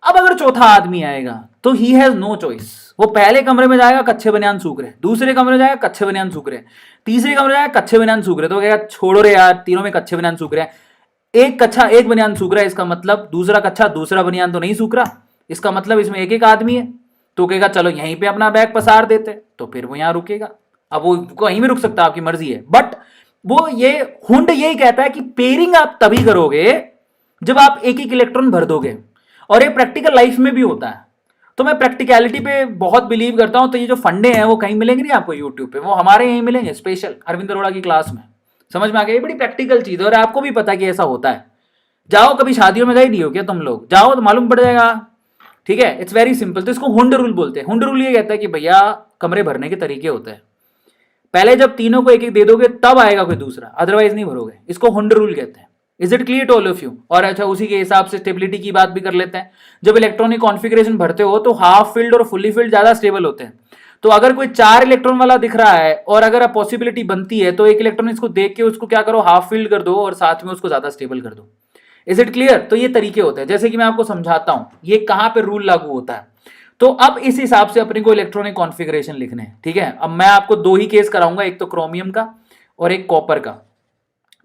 अब अगर चौथा आदमी आएगा तो ही हैज नो चॉइस, वो पहले कमरे में जाएगा कच्चे बनियान सूख रहे, दूसरे कमरे में जाएगा कच्चे बनियान सूख रहे, तीसरे कमरे में जाएगा कच्चे बनियान सूख रहे, तो कहेगा छोड़ो रे यार, तीनों में कच्चे बनियान सूख रहे हैं, एक कच्चा एक बनियान सूख रहा है, इसका मतलब दूसरा कच्चा दूसरा बनियान तो नहीं सूख रहा, इसका मतलब इसमें एक एक आदमी है, तो कहेगा चलो यहीं पे अपना बैग पसार देते, तो फिर वो यहां रुकेगा। अब वो कहीं भी रुक सकता है, आपकी मर्जी है, बट वो ये हुंड यही कहता है कि पेयरिंग आप तभी करोगे जब आप एक एक इलेक्ट्रॉन भर दोगे, और ये प्रैक्टिकल लाइफ में भी होता है। तो मैं प्रैक्टिकलिटी पे बहुत बिलीव करता हूं, तो ये जो फंडे हैं वो कहीं मिलेंगे नहीं आपको यूट्यूब पे, वो हमारे यहीं मिलेंगे स्पेशल अरविंद अरोड़ा की क्लास में। समझ में आ गया, ये बड़ी प्रैक्टिकल चीज है और आपको भी पता है कि ऐसा होता है। जाओ, कभी शादियों में गए नहीं हो क्या तुम लोग, जाओ तो मालूम पड़ जाएगा। ठीक है, इट्स वेरी सिंपल। तो इसको हुंड रूल बोलते हैं। हुंड रूल ये कहता है कि भैया कमरे भरने के तरीके होते हैं, पहले जब तीनों को एक एक दे दोगे तब आएगा कोई दूसरा, अदरवाइज नहीं भरोगे। इसको हुंड रूल कहते हैं। Is it clear to all of you? और अच्छा, उसी के हिसाब से स्टेबिलिटी की बात भी कर लेते हैं। जब इलेक्ट्रॉनिक कॉन्फ़िगरेशन भरते हो तो हाफ फील्ड और फुल्ली फील्ड ज्यादा स्टेबल होते हैं। तो अगर कोई 4 इलेक्ट्रॉन वाला दिख रहा है और अगर आप पॉसिबिलिटी बनती है तो एक इलेक्ट्रॉन इसको देख के उसको क्या करो, हाफ फील्ड कर दो और साथ में उसको ज्यादा स्टेबल कर दो। Is it clear? तो ये तरीके होते हैं, जैसे कि मैं आपको समझाता हूं ये कहां पे रूल लागू होता है। तो अब इस हिसाब से अपने को इलेक्ट्रॉनिक कॉन्फ़िगरेशन लिखने हैं। ठीक है, अब मैं आपको दो ही केस कराऊंगा, एक तो क्रोमियम का और एक कॉपर का।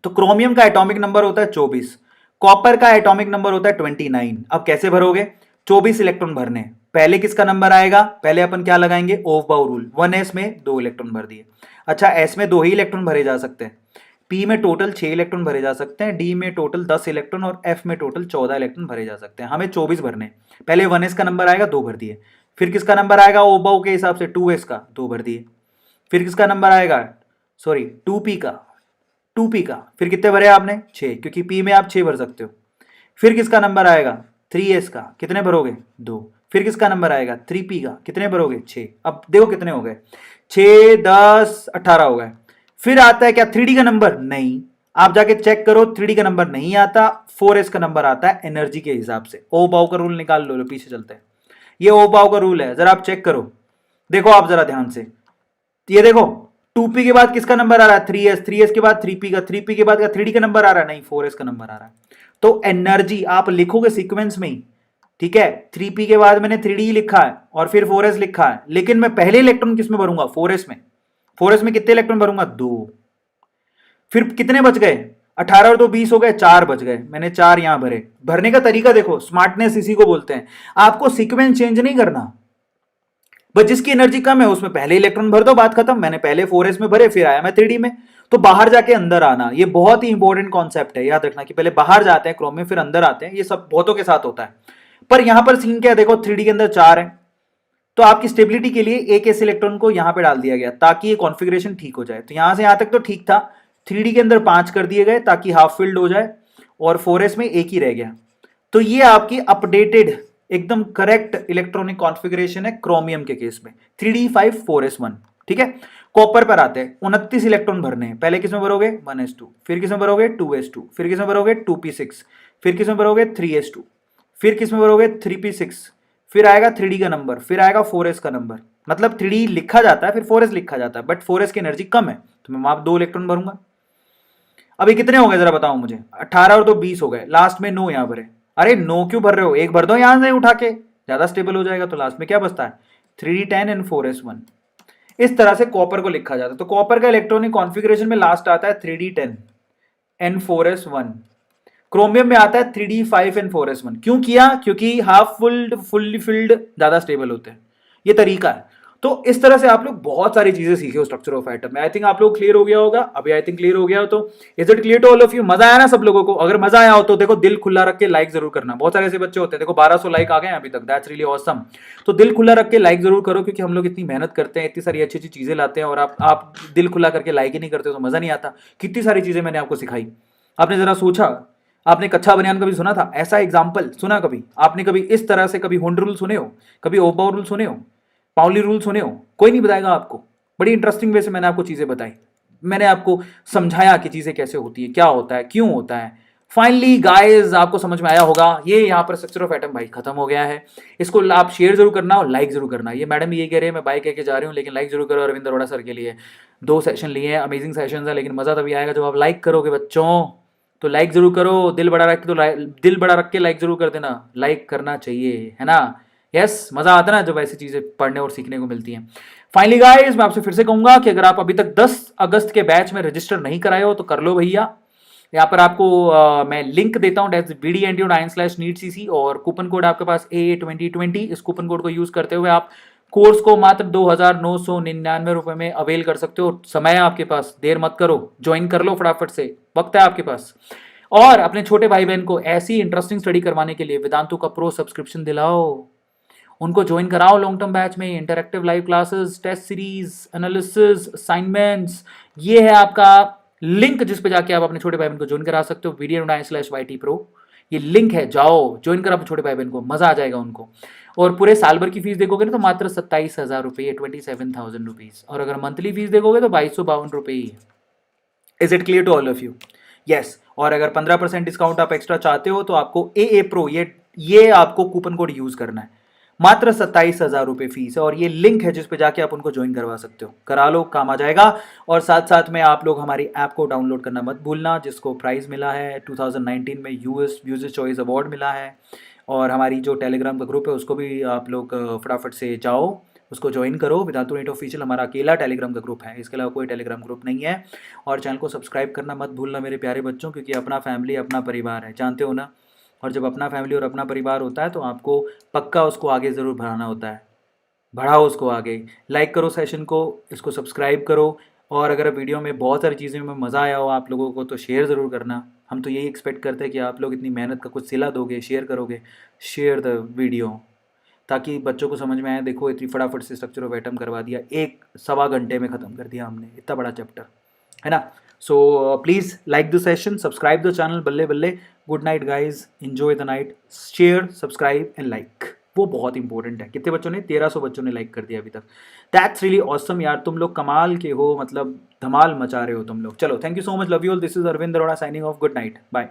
तो क्रोमियम का एटॉमिक नंबर होता है 24, कॉपर का एटॉमिक नंबर होता है 29। अब कैसे भरोगे? 24 इलेक्ट्रॉन भरने, पहले किसका नंबर आएगा? पहले अपन क्या लगाएंगे? ओफ बाउ रूल। 1s में 2 इलेक्ट्रॉन भर दिए। अच्छा, s में 2 ही इलेक्ट्रॉन भरे जा सकते हैं, p में टोटल 6 इलेक्ट्रॉन भरे जा सकते हैं, d में टोटल 10 इलेक्ट्रॉन और f में टोटल 14 इलेक्ट्रॉन भरे जा सकते हैं। हमें 24 भरने। पहले 1s का नंबर आएगा, 2 भर दिए। फिर किसका नंबर आएगा ओफ बाउ के हिसाब से? 2s का, 2 भर दिए। फिर किसका नंबर आएगा? सॉरी, 2p का, 2p का। फिर कितने भरे आपने? 6, क्योंकि p में आप 6 भर सकते हो। फिर किसका नंबर आएगा? 3s का, कितने भरोगे? 2। फिर किसका नंबर आएगा? 3p का, कितने भरोगे? 6। अब देखो कितने हो गए, 6 10 18 हो गए। फिर आता है क्या 3d का नंबर? नहीं, आप जाके चेक करो, 3d का नंबर नहीं आता, 4s का नंबर आता है एनर्जी के हिसाब से। ओ बाउ का रूल निकाल लो, पीछे चलते हैं। ये ओ बाउ का रूल है, जरा आप चेक करो, देखो आप जरा ध्यान से। ये देखो 2p के बाद किसका नंबर आ रहा है? 3s, 3s के बाद 3p का, 3p के बाद क्या 3d का नंबर आ रहा है? नहीं, 4s का नंबर आ रहा है। तो एनर्जी आप लिखोगे सीक्वेंस में ही, ठीक है। 3p के बाद मैंने 3d लिखा है और फिर 4s लिखा है, लेकिन मैं पहले इलेक्ट्रॉन किस में भरूंगा? 4s में। 4s में कितने इलेक्ट्रॉन भरूंगा? 2। फिर कितने बच गए? 18 और 2 20 हो गए, 4 बच गए, मैंने 4 यहां भरे। भरने का तरीका देखो, स्मार्टनेस इसी को बोलते हैं। आपको सीक्वेंस चेंज नहीं करना, बस जिसकी एनर्जी कम है उसमें पहले इलेक्ट्रॉन भर दो, बात खत्म। मैंने पहले 4s में भरे, फिर आया मैं 3d में। तो बाहर जाके अंदर आना, ये बहुत ही इंपॉर्टेंट कॉन्सेप्ट है, याद रखना कि पहले बाहर जाते हैं क्रोम में, फिर अंदर आते हैं। ये सब बहुतों के साथ होता है, पर यहां पर सीन क्या है देखो, 3d के अंदर 4 है, तो आपकी स्टेबिलिटी के लिए एक ऐसे इलेक्ट्रॉन को यहां पे डाल दिया गया ताकि ये कॉन्फ़िगरेशन ठीक हो जाए। तो यहां से यहां तक तो ठीक था, 3d के अंदर 5 कर दिए गए ताकि हाफ फिल्ड हो जाए, और 4s में एक ही रह गया। तो ये आपकी अपडेटेड एकदम करेक्ट इलेक्ट्रॉनिक कॉन्फ़िगरेशन है क्रोमियम के केस में, 3d5 4s1। ठीक है, कॉपर पर आते हैं। 29 इलेक्ट्रॉन भरने हैं, पहले किसमें भरोगे? 1s2, फिर किसमें भरोगे? 2s2, फिर किसमें भरोगे? 2p6, फिर किसमें भरोगे? 3s2, फिर किसमें भरोगे? 3p6, फिर आएगा 3d का नंबर, फिर आएगा 4s का नंबर। मतलब 3d लिखा जाता है फिर 4s लिखा जाता है, बट 4s की एनर्जी कम है, तो मैं वहां 2 इलेक्ट्रॉन भरूंगा। अभी कितने हो गए जरा बताओ मुझे? 18 और 2 20 हो गए, लास्ट में 9 यहां भरे। अरे 9 क्यों भर रहे हो? एक भर दो यहां से उठा के, ज्यादा स्टेबल हो जाएगा। तो लास्ट में क्या बचता है? 3d10 and 4s1। इस तरह से कॉपर को लिखा जाता है। तो कॉपर का इलेक्ट्रॉनिक कॉन्फ़िगरेशन में लास्ट आता है 3d10 एंड 4s1। क्रोमियम में आता है 3d5 एंड 4s1। क्यों किया? क्योंकि हाफ फुल्ड फुल्ली फिल्ड ज्यादा स्टेबल होते हैं, ये तरीका है। तो इस तरह से आप लोग बहुत सारी चीजें सीखे हो स्ट्रक्चर ऑफ एटम में। आई थिंक आप लोग क्लियर हो गया होगा अभी, आई थिंक क्लियर हो गया हो। तो is it clear to all of you? मजा आया ना सब लोगों को? अगर मजा आया हो तो देखो दिल खुला रख के लाइक जरूर करना। बहुत सारे ऐसे बच्चे होते हैं, देखो 1200 लाइक आ गए अभी तक, दैट्स रियली ऑसम। तो दिल खुला रख के लाइक जरूर करो, क्योंकि हम लोग इतनी मेहनत करते हैं, इतनी सारी अच्छी अच्छी चीजें लाते हैं, और आप दिल खुला करके लाइक ही नहीं करते तो मजा नहीं आता। कितनी सारी चीजें मैंने आपको सिखाई, आपने जरा सोचा? आपने कच्चा बनियान कभी सुना था? ऐसा एग्जाम्पल सुना कभी आपने? कभी इस तरह से कभी हुंड रूल सुने हो? कभी ओबाउ रूल सुने हो? पाउली रूल सुने हो? कोई नहीं बताएगा आपको। बड़ी इंटरेस्टिंग वे से मैंने आपको चीजें बताई, मैंने आपको समझाया कि चीजें कैसे होती है, क्या होता है, क्यों होता है। फाइनली गाइस आपको समझ में आया होगा। ये यहाँ पर स्ट्रक्चर ऑफ एटम भाई खत्म हो गया है। इसको आप शेयर जरूर करना और लाइक जरूर करना। ये मैडम ये कह रहे हैं, मैं बाय कह के जा रही हूँ, लेकिन लाइक जरूर करो अरविंद अरोड़ा सर के लिए। 2 सेशन लिए हैं, अमेजिंग सेशन है, लेकिन मजा तभी आएगा जब आप लाइक करोगे बच्चों। तो लाइक जरूर करो, दिल बड़ा रख के तो दिल बड़ा रख के लाइक जरूर कर देना, लाइक करना चाहिए, है ना। यस, मजा आता है ना जब ऐसी चीजें पढ़ने और सीखने को मिलती हैं। फाइनली गाइस, मैं आपसे फिर से कहूंगा कि अगर आप अभी तक 10 अगस्त के बैच में रजिस्टर नहीं कराए हो तो कर लो भैया। यहाँ पर आपको मैं लिंक देता हूँ BDNTU9/NEETCC और कूपन कोड आपके पास AA2020। इस कूपन कोड को यूज करते हुए आप कोर्स को मात्र 2,999 रुपए में अवेल कर सकते हो। समय है आपके पास, देर मत करो, ज्वाइन कर लो फटाफट से, वक्त है आपके पास। और अपने छोटे भाई बहन को ऐसी इंटरेस्टिंग स्टडी करवाने के लिए वेदांतु का प्रो सब्सक्रिप्शन दिलाओ, उनको ज्वाइन कराओ लॉन्ग टर्म बैच में। Interactive live classes, test series, analysis, assignments, ये है आपका लिंक जिस पे जाके आप अपने छोटे भाई बहन को ज्वाइन करा सकते हो, BDN/YT Pro। ये लिंक है, जाओ ज्वाइन करो अपने छोटे भाई बहन को, मजा आ जाएगा उनको। और पूरे साल भर की फीस देखोगे ना तो मात्र 27,000 रुपये, 27,000 रुपीज। और अगर मंथली फीस देखोगे तो 2,252 रुपये ही है। Is it clear to all of you? Yes. और अगर 15% डिस्काउंट आप एक्स्ट्रा चाहते हो तो आपको AA Pro ये आपको कूपन कोड यूज करना है। मात्र 27,000 रुपये फीस है और ये लिंक है जिस पे जाके आप उनको ज्वाइन करवा सकते हो। करा लो, काम आ जाएगा। और साथ साथ में आप लोग हमारी ऐप को डाउनलोड करना मत भूलना, जिसको प्राइज मिला है 2019 में US यूजर चॉइस अवार्ड मिला है। और हमारी जो टेलीग्राम का ग्रुप है उसको भी आप लोग फटाफट से जाओ, उसको ज्वाइन करो। वेदांतु नेट ऑफिशियल हमारा अकेला टेलीग्राम का ग्रुप है, इसके अलावा कोई टेलीग्राम ग्रुप नहीं है। और चैनल को सब्सक्राइब करना मत भूलना मेरे प्यारे बच्चों, क्योंकि अपना फैमिली अपना परिवार है, जानते हो ना। और जब अपना फैमिली और अपना परिवार होता है तो आपको पक्का उसको आगे ज़रूर बढ़ाना होता है। बढ़ाओ उसको आगे, लाइक करो सेशन को, इसको सब्सक्राइब करो। और अगर वीडियो में बहुत सारी चीज़ें में मज़ा आया हो आप लोगों को तो शेयर ज़रूर करना। हम तो यही एक्सपेक्ट करते हैं कि आप लोग इतनी मेहनत का कुछ सिला दोगे, शेयर करोगे। शेयर द वीडियो ताकि बच्चों को समझ में आए। देखो इतनी फटाफट से स्ट्रक्चर ऑफ एटम करवा दिया, 1-1.25 घंटे में ख़त्म कर दिया हमने, इतना बड़ा चैप्टर, है ना। So please like the session, subscribe the channel. बल्ले बल्ले, good night guys, enjoy the night. Share, subscribe and like, वो बहुत इंपॉर्टेंट है। कितने बच्चों ने? 1300 बच्चों ने लाइक कर दिया अभी तक। दैट्स रियली ऑसम यार, तुम लोग कमाल के हो, मतलब धमाल मचा रहे हो तुम लोग। चलो, thank you so much, love you all. This is Arvind Arora signing off, good night, bye.